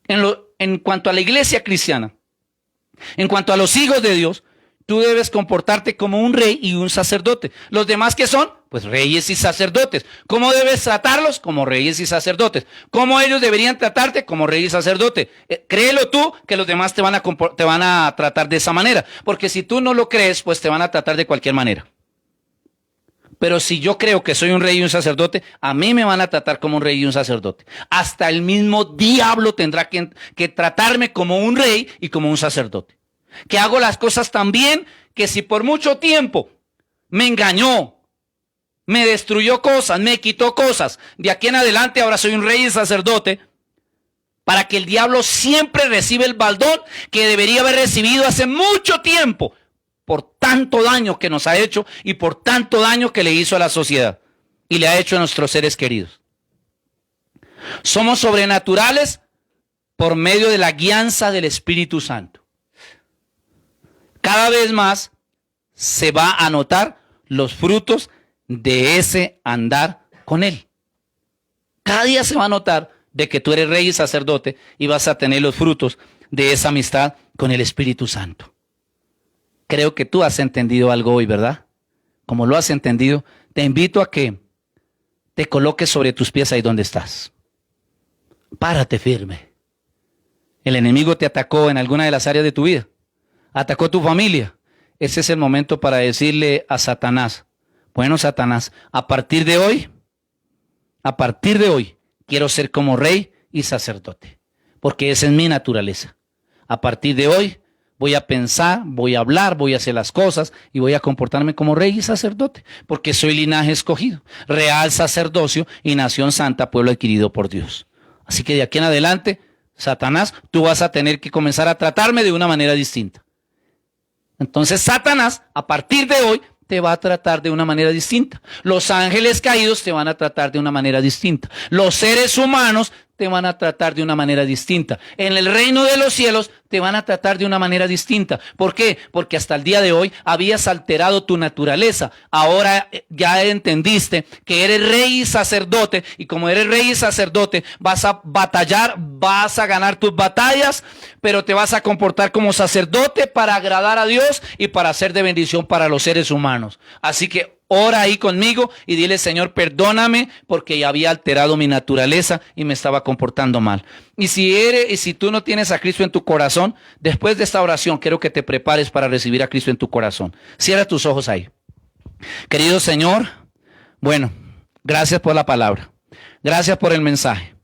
En cuanto a la iglesia cristiana, en cuanto a los hijos de Dios, tú debes comportarte como un rey y un sacerdote. ¿Los demás qué son? Pues reyes y sacerdotes. ¿Cómo debes tratarlos? Como reyes y sacerdotes. ¿Cómo ellos deberían tratarte? Como rey y sacerdote. Créelo tú que los demás te van a tratar de esa manera. Porque si tú no lo crees, pues te van a tratar de cualquier manera. Pero si yo creo que soy un rey y un sacerdote, a mí me van a tratar como un rey y un sacerdote. Hasta el mismo diablo tendrá que tratarme como un rey y como un sacerdote. Que hago las cosas tan bien que si por mucho tiempo me engañó, me destruyó cosas, me quitó cosas, de aquí en adelante ahora soy un rey y sacerdote, para que el diablo siempre reciba el baldón que debería haber recibido hace mucho tiempo, por tanto daño que nos ha hecho y por tanto daño que le hizo a la sociedad y le ha hecho a nuestros seres queridos. Somos sobrenaturales por medio de la guianza del Espíritu Santo. Cada vez más se va a notar los frutos de ese andar con Él. Cada día se va a notar de que tú eres rey y sacerdote y vas a tener los frutos de esa amistad con el Espíritu Santo. Creo que tú has entendido algo hoy, ¿verdad? Como lo has entendido, te invito a que te coloques sobre tus pies ahí donde estás. Párate firme. El enemigo te atacó en alguna de las áreas de tu vida. Atacó tu familia. Ese es el momento para decirle a Satanás: bueno, Satanás, a partir de hoy, quiero ser como rey y sacerdote, porque esa es mi naturaleza. A partir de hoy, voy a pensar, voy a hablar, voy a hacer las cosas y voy a comportarme como rey y sacerdote, porque soy linaje escogido, real sacerdocio y nación santa, pueblo adquirido por Dios. Así que de aquí en adelante, Satanás, tú vas a tener que comenzar a tratarme de una manera distinta. Entonces Satanás, a partir de hoy, te va a tratar de una manera distinta. Los ángeles caídos te van a tratar de una manera distinta. Los seres humanos te van a tratar de una manera distinta. En el reino de los cielos te van a tratar de una manera distinta. ¿Por qué? Porque hasta el día de hoy habías alterado tu naturaleza. Ahora ya entendiste que eres rey y sacerdote, y como eres rey y sacerdote vas a batallar, vas a ganar tus batallas, pero te vas a comportar como sacerdote para agradar a Dios y para ser de bendición para los seres humanos. Así que ora ahí conmigo y dile: Señor, perdóname porque ya había alterado mi naturaleza y me estaba comportando mal. Y si tú no tienes a Cristo en tu corazón, después de esta oración quiero que te prepares para recibir a Cristo en tu corazón. Cierra tus ojos ahí. Querido Señor, bueno, gracias por la palabra. Gracias por el mensaje.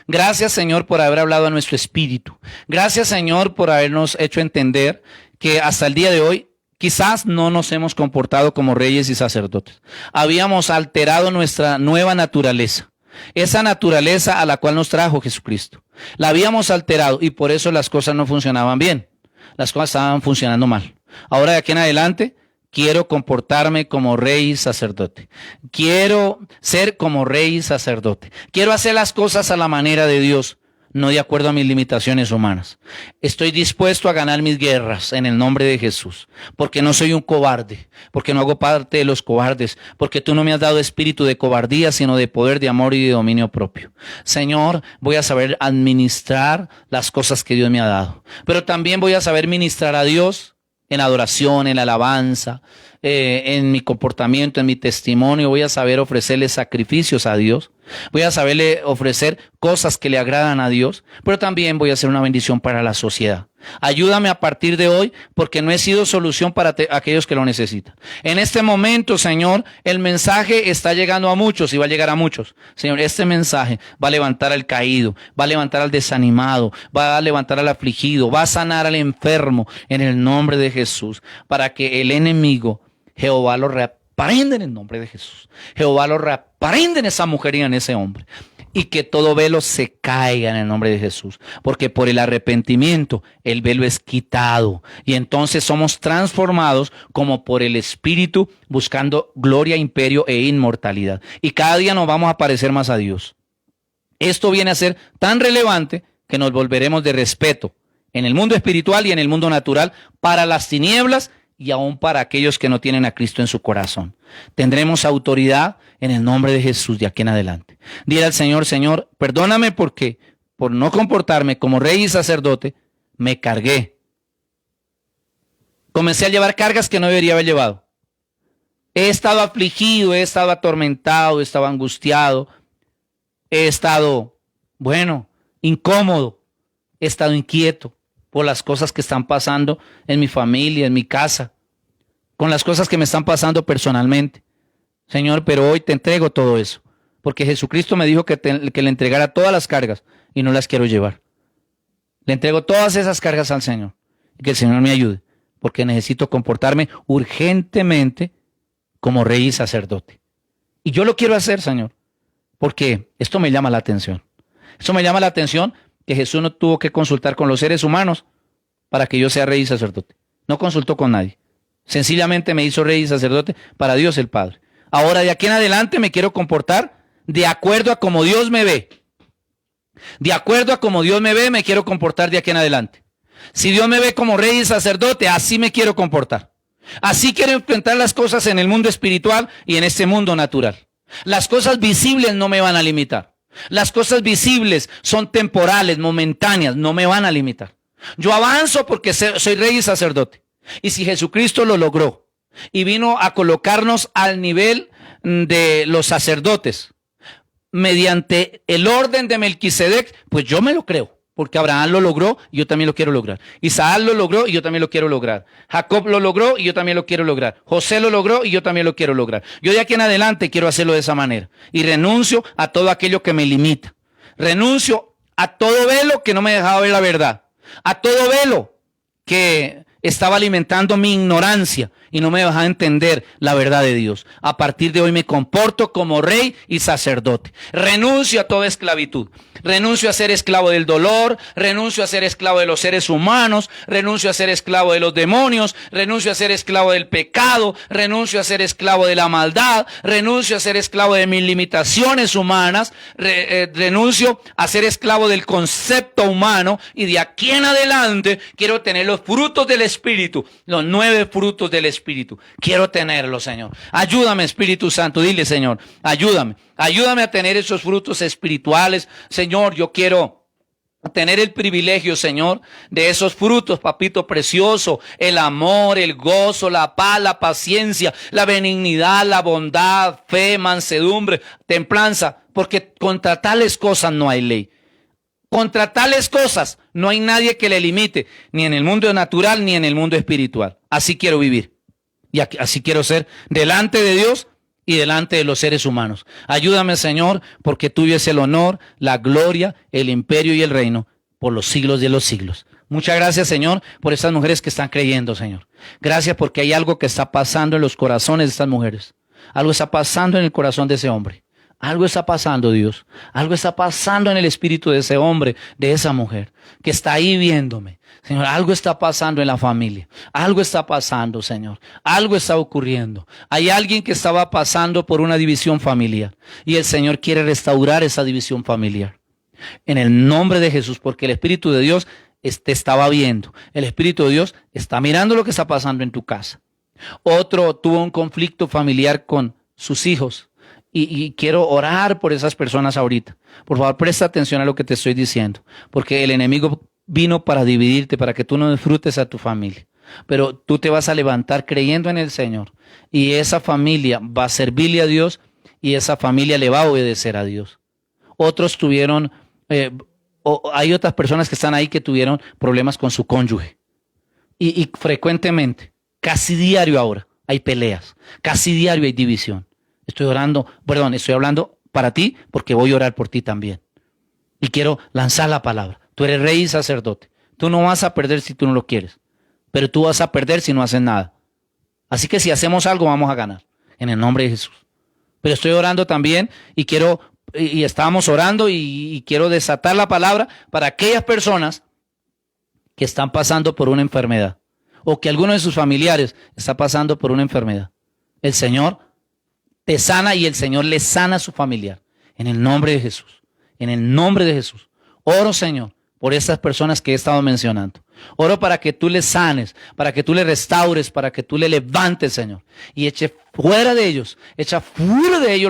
Gracias, Señor, por haber hablado a nuestro espíritu. Gracias, Señor, por habernos hecho entender que hasta el día de hoy quizás no nos hemos comportado como reyes y sacerdotes. Habíamos alterado nuestra nueva naturaleza, esa naturaleza a la cual nos trajo Jesucristo. La habíamos alterado y por eso las cosas no funcionaban bien. Las cosas estaban funcionando mal. Ahora de aquí en adelante quiero comportarme como rey y sacerdote. Quiero ser como rey y sacerdote. Quiero hacer las cosas a la manera de Dios, no de acuerdo a mis limitaciones humanas. Estoy dispuesto a ganar mis guerras en el nombre de Jesús, porque no soy un cobarde, porque no hago parte de los cobardes, porque tú no me has dado espíritu de cobardía, sino de poder, de amor y de dominio propio. Señor, voy a saber administrar las cosas que Dios me ha dado, pero también voy a saber ministrar a Dios en adoración, en alabanza, en mi comportamiento, en mi testimonio. Voy a saber ofrecerle sacrificios a Dios. Voy a saberle ofrecer cosas que le agradan a Dios, pero también voy a ser una bendición para la sociedad. Ayúdame a partir de hoy, porque no he sido solución para aquellos que lo necesitan. En este momento, Señor, el mensaje está llegando a muchos y va a llegar a muchos. Señor, este mensaje va a levantar al caído, va a levantar al desanimado, va a levantar al afligido, va a sanar al enfermo en el nombre de Jesús, para que el enemigo, Jehová, lo reprenda en el nombre de Jesús. Jehová lo reprenda en esa mujer y en ese hombre. Y que todo velo se caiga en el nombre de Jesús. Porque por el arrepentimiento el velo es quitado. Y entonces somos transformados como por el Espíritu, buscando gloria, imperio e inmortalidad. Y cada día nos vamos a parecer más a Dios. Esto viene a ser tan relevante que nos volveremos de respeto en el mundo espiritual y en el mundo natural para las tinieblas y aún para aquellos que no tienen a Cristo en su corazón. Tendremos autoridad en el nombre de Jesús de aquí en adelante. Dile al Señor: Señor, perdóname porque por no comportarme como rey y sacerdote, me cargué. Comencé a llevar cargas que no debería haber llevado. He estado afligido, he estado atormentado, he estado angustiado, he estado, incómodo, he estado inquieto por las cosas que están pasando en mi familia, en mi casa, con las cosas que me están pasando personalmente. Señor, pero hoy te entrego todo eso, porque Jesucristo me dijo que le entregara todas las cargas y no las quiero llevar. Le entrego todas esas cargas al Señor y que el Señor me ayude, porque necesito comportarme urgentemente como rey y sacerdote. Y yo lo quiero hacer, Señor, porque esto me llama la atención. Esto me llama la atención que Jesús no tuvo que consultar con los seres humanos para que yo sea rey y sacerdote. No consultó con nadie. Sencillamente me hizo rey y sacerdote para Dios el Padre. Ahora de aquí en adelante me quiero comportar de acuerdo a como Dios me ve. De acuerdo a como Dios me ve, me quiero comportar de aquí en adelante. Si Dios me ve como rey y sacerdote, así me quiero comportar. Así quiero enfrentar las cosas en el mundo espiritual y en este mundo natural. Las cosas visibles no me van a limitar. Las cosas visibles son temporales, momentáneas, no me van a limitar. Yo avanzo porque soy rey y sacerdote. Y si Jesucristo lo logró y vino a colocarnos al nivel de los sacerdotes mediante el orden de Melquisedec, pues yo me lo creo. Porque Abraham lo logró y yo también lo quiero lograr. Isaac lo logró y yo también lo quiero lograr. Jacob lo logró y yo también lo quiero lograr. José lo logró y yo también lo quiero lograr. Yo de aquí en adelante quiero hacerlo de esa manera. Y renuncio a todo aquello que me limita. Renuncio a todo velo que no me dejaba ver la verdad. A todo velo que estaba alimentando mi ignorancia y no me dejaba entender la verdad de Dios. A partir de hoy me comporto como rey y sacerdote. Renuncio a toda esclavitud. Renuncio a ser esclavo del dolor, renuncio a ser esclavo de los seres humanos, renuncio a ser esclavo de los demonios, renuncio a ser esclavo del pecado, renuncio a ser esclavo de la maldad, renuncio a ser esclavo de mis limitaciones humanas, renuncio a ser esclavo del concepto humano, y de aquí en adelante quiero tener los frutos del Espíritu, los 9 frutos del Espíritu. Quiero tenerlos, Señor. Ayúdame, Espíritu Santo. Dile, Señor, ayúdame. Ayúdame a tener esos frutos espirituales. Señor, yo quiero tener el privilegio, Señor, de esos frutos, papito precioso, el amor, el gozo, la paz, la paciencia, la benignidad, la bondad, fe, mansedumbre, templanza, porque contra tales cosas no hay ley. Contra tales cosas no hay nadie que le limite, ni en el mundo natural ni en el mundo espiritual. Así quiero vivir y así quiero ser delante de Dios y delante de los seres humanos. Ayúdame, Señor, porque tuyo es el honor, la gloria, el imperio y el reino por los siglos de los siglos. Muchas gracias, Señor, por estas mujeres que están creyendo, Señor. Gracias porque hay algo que está pasando en los corazones de estas mujeres. Algo está pasando en el corazón de ese hombre. Algo está pasando, Dios. Algo está pasando en el espíritu de ese hombre, de esa mujer, que está ahí viéndome. Señor, algo está pasando en la familia. Algo está pasando, Señor. Algo está ocurriendo. Hay alguien que estaba pasando por una división familiar y el Señor quiere restaurar esa división familiar. En el nombre de Jesús, porque el Espíritu de Dios te estaba viendo. El Espíritu de Dios está mirando lo que está pasando en tu casa. Otro tuvo un conflicto familiar con sus hijos. Y quiero orar por esas personas ahorita. Por favor, presta atención a lo que te estoy diciendo, porque el enemigo vino para dividirte, para que tú no disfrutes a tu familia. Pero tú te vas a levantar creyendo en el Señor, y esa familia va a servirle a Dios, y esa familia le va a obedecer a Dios. Otros tuvieron, hay otras personas que están ahí que tuvieron problemas con su cónyuge. Y frecuentemente, casi diario ahora, hay peleas. Casi diario hay división. Estoy hablando para ti porque voy a orar por ti también. Y quiero lanzar la palabra. Tú eres rey y sacerdote. Tú no vas a perder si tú no lo quieres. Pero tú vas a perder si no haces nada. Así que si hacemos algo vamos a ganar. En el nombre de Jesús. Pero estoy orando también y estábamos orando y quiero desatar la palabra para aquellas personas que están pasando por una enfermedad. O que alguno de sus familiares está pasando por una enfermedad. El Señor te sana y el Señor le sana a su familiar. En el nombre de Jesús. En el nombre de Jesús. Oro, Señor, por estas personas que he estado mencionando. Oro para que tú les sanes, para que tú les restaures, para que tú le levantes, Señor. Y echa fuera de ellos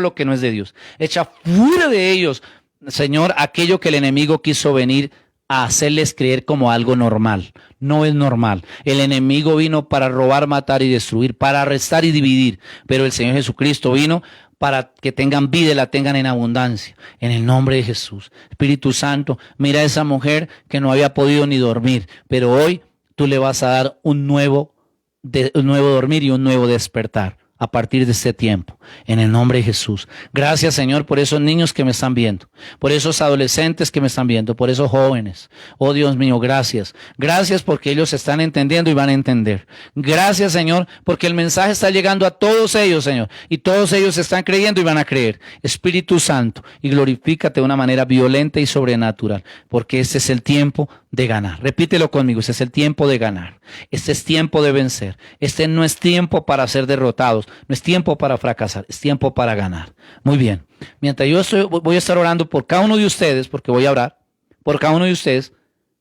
lo que no es de Dios. Echa fuera de ellos, Señor, aquello que el enemigo quiso venir a hacerles creer como algo normal. No es normal. El enemigo vino para robar, matar y destruir, para arrestar y dividir. Pero el Señor Jesucristo vino para que tengan vida y la tengan en abundancia. En el nombre de Jesús. Espíritu Santo, mira a esa mujer que no había podido ni dormir. Pero hoy tú le vas a dar un nuevo dormir y un nuevo despertar. A partir de este tiempo, en el nombre de Jesús. Gracias, Señor, por esos niños que me están viendo, por esos adolescentes que me están viendo, por esos jóvenes. Oh, Dios mío, gracias. Gracias porque ellos están entendiendo y van a entender. Gracias, Señor, porque el mensaje está llegando a todos ellos, Señor, y todos ellos están creyendo y van a creer. Espíritu Santo, y glorifícate de una manera violenta y sobrenatural, porque este es el tiempo de ganar. Repítelo conmigo, este es el tiempo de ganar. Este es tiempo de vencer. Este no es tiempo para ser derrotados. No es tiempo para fracasar, es tiempo para ganar. Muy bien. Mientras voy a estar orando por cada uno de ustedes, porque voy a orar por cada uno de ustedes,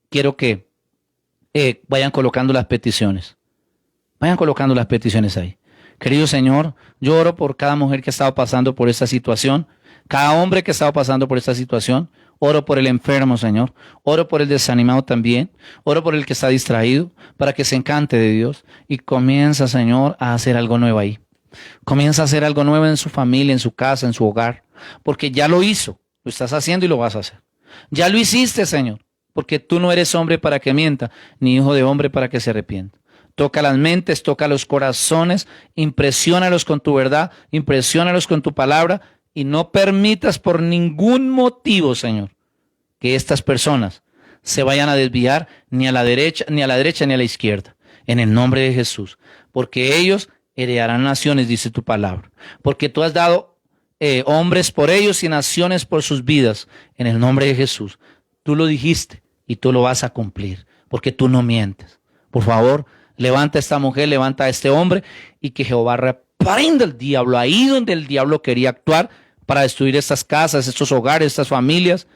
quiero que vayan colocando las peticiones. Vayan colocando las peticiones ahí. Querido Señor, yo oro por cada mujer que ha estado pasando por esta situación, cada hombre que ha estado pasando por esta situación. Oro por el enfermo, Señor. Oro por el desanimado también. Oro por el que está distraído, para que se encante de Dios y comienza, Señor, a hacer algo nuevo ahí. Comienza a hacer algo nuevo en su familia, en su casa, en su hogar, porque ya lo hizo, lo estás haciendo y lo vas a hacer. Ya lo hiciste, Señor, porque tú no eres hombre para que mienta, ni hijo de hombre para que se arrepienta. Toca las mentes, toca los corazones, impresiónalos con tu verdad, impresiónalos con tu palabra y no permitas por ningún motivo, Señor, que estas personas se vayan a desviar ni a la derecha ni a la izquierda. en el nombre de Jesús, porque ellos heredarán naciones, dice tu palabra, porque tú has dado hombres por ellos y naciones por sus vidas, en el nombre de Jesús. Tú lo dijiste y tú lo vas a cumplir, porque tú no mientes. Por favor, levanta a esta mujer, levanta a este hombre, y que Jehová reprenda al diablo ahí donde el diablo quería actuar para destruir estas casas, estos hogares, estas familias.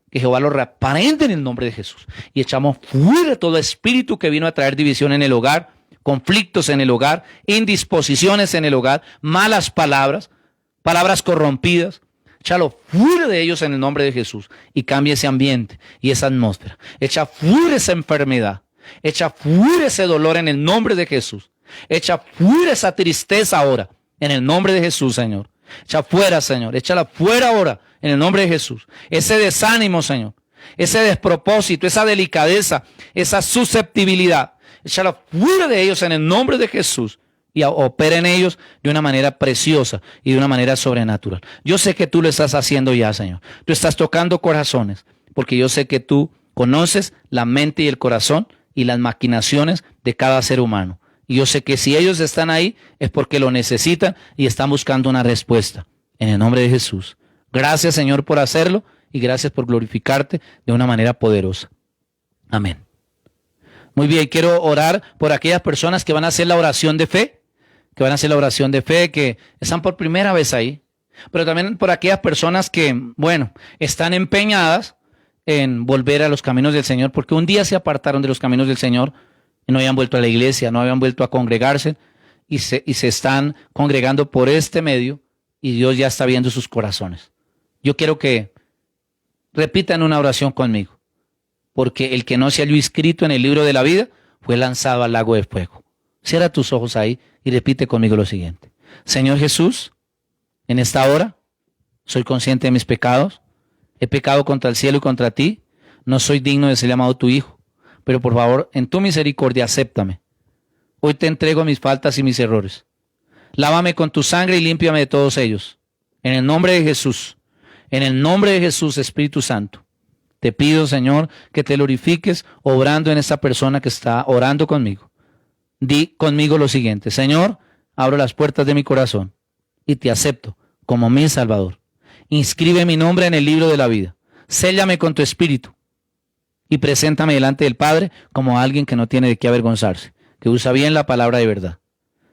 Que Jehová lo reprenda en el nombre de Jesús. Y echamos fuera todo espíritu que vino a traer división en el hogar, conflictos en el hogar, indisposiciones en el hogar, malas palabras, palabras corrompidas. Échalo fuera de ellos en el nombre de Jesús y cambia ese ambiente y esa atmósfera. Echa fuera esa enfermedad. Echa fuera ese dolor en el nombre de Jesús. Echa fuera esa tristeza ahora en el nombre de Jesús, Señor. Echa fuera, Señor. Échala fuera ahora en el nombre de Jesús. Ese desánimo, Señor. Ese despropósito, esa delicadeza, esa susceptibilidad. Échala fuera de ellos en el nombre de Jesús. Y opera en ellos de una manera preciosa y de una manera sobrenatural. Yo sé que tú lo estás haciendo ya, Señor. Tú estás tocando corazones, porque yo sé que tú conoces la mente y el corazón y las maquinaciones de cada ser humano. Y yo sé que si ellos están ahí es porque lo necesitan y están buscando una respuesta. En el nombre de Jesús. Gracias, Señor, por hacerlo y gracias por glorificarte de una manera poderosa. Amén. Muy bien, quiero orar por aquellas personas que van a hacer la oración de fe, que están por primera vez ahí, pero también por aquellas personas que, bueno, están empeñadas en volver a los caminos del Señor, porque un día se apartaron de los caminos del Señor y no habían vuelto a la iglesia, no habían vuelto a congregarse y se están congregando por este medio y Dios ya está viendo sus corazones. Yo quiero que repitan una oración conmigo, porque el que no se halló inscrito en el libro de la vida fue lanzado al lago de fuego. Cierra tus ojos ahí y repite conmigo lo siguiente. Señor Jesús, en esta hora soy consciente de mis pecados, he pecado contra el cielo y contra ti, no soy digno de ser llamado tu hijo. Pero por favor, en tu misericordia, acéptame. Hoy te entrego mis faltas y mis errores. Lávame con tu sangre y límpiame de todos ellos. En el nombre de Jesús, Espíritu Santo, te pido, Señor, que te glorifiques obrando en esta persona que está orando conmigo. Di conmigo lo siguiente. Señor, abro las puertas de mi corazón y te acepto como mi Salvador. Inscribe mi nombre en el libro de la vida. Séllame con tu Espíritu. Y preséntame delante del Padre como alguien que no tiene de qué avergonzarse, que usa bien la palabra de verdad.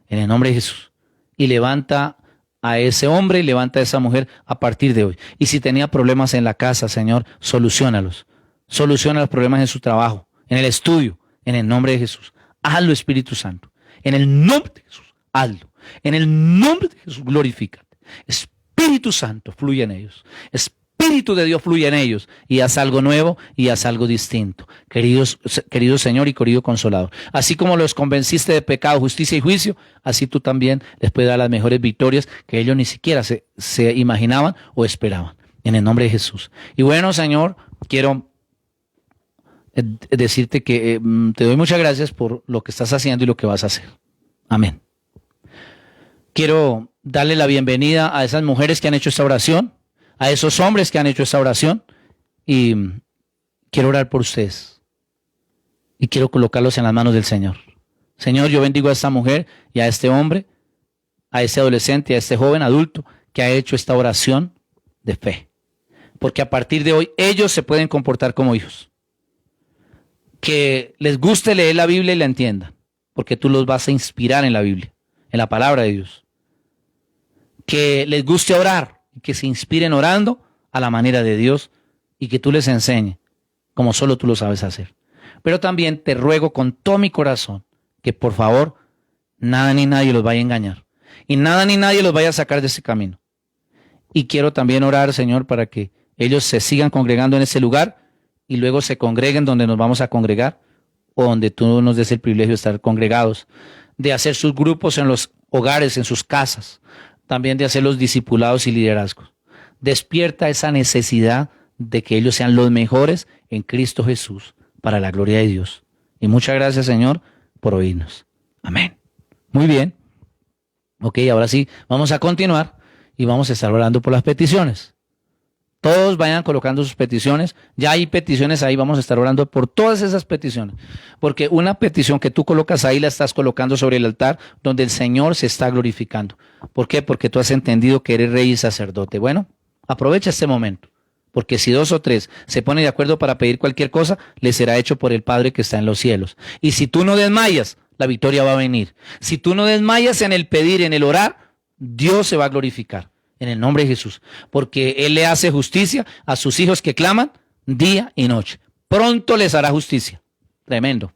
En el nombre de Jesús. Y levanta a ese hombre y levanta a esa mujer a partir de hoy. Y si tenía problemas en la casa, Señor, soluciónalos. Soluciona los problemas en su trabajo, en el estudio, en el nombre de Jesús. Hazlo, Espíritu Santo. En el nombre de Jesús, hazlo. En el nombre de Jesús, glorifícate. Espíritu Santo, fluye en ellos. Espíritu de Dios fluye en ellos y haz algo nuevo y haz algo distinto. Querido Señor y querido Consolador, así como los convenciste de pecado, justicia y juicio, así tú también les puedes dar las mejores victorias que ellos ni siquiera se imaginaban o esperaban. En el nombre de Jesús. Y bueno, Señor, quiero decirte que te doy muchas gracias por lo que estás haciendo y lo que vas a hacer. Amén. Quiero darle la bienvenida a esas mujeres que han hecho esta oración, a esos hombres que han hecho esta oración, y quiero orar por ustedes y quiero colocarlos en las manos del Señor. Señor, yo bendigo a esta mujer y a este hombre, a este adolescente y a este joven adulto que ha hecho esta oración de fe, porque a partir de hoy ellos se pueden comportar como hijos, que les guste leer la Biblia y la entiendan, porque tú los vas a inspirar en la Biblia, en la palabra de Dios, que les guste orar, que se inspiren orando a la manera de Dios y que tú les enseñes como solo tú lo sabes hacer. Pero también te ruego con todo mi corazón que por favor nada ni nadie los vaya a engañar y nada ni nadie los vaya a sacar de ese camino. Y quiero también orar, Señor, para que ellos se sigan congregando en ese lugar y luego se congreguen donde nos vamos a congregar o donde tú nos des el privilegio de estar congregados, de hacer sus grupos en los hogares, en sus casas, también de hacer los discipulados y liderazgos. Despierta esa necesidad de que ellos sean los mejores en Cristo Jesús para la gloria de Dios. Y muchas gracias, Señor, por oírnos. Amén. Muy bien. Ok, ahora sí, vamos a continuar y vamos a estar orando por las peticiones. Todos vayan colocando sus peticiones. Ya hay peticiones ahí, vamos a estar orando por todas esas peticiones. Porque una petición que tú colocas ahí la estás colocando sobre el altar donde el Señor se está glorificando. ¿Por qué? Porque tú has entendido que eres rey y sacerdote. Bueno, aprovecha este momento. Porque si 2 o 3 se ponen de acuerdo para pedir cualquier cosa, les será hecho por el Padre que está en los cielos. Y si tú no desmayas, la victoria va a venir. Si tú no desmayas en el pedir, en el orar, Dios se va a glorificar. En el nombre de Jesús, porque Él le hace justicia a sus hijos que claman día y noche. Pronto les hará justicia. Tremendo.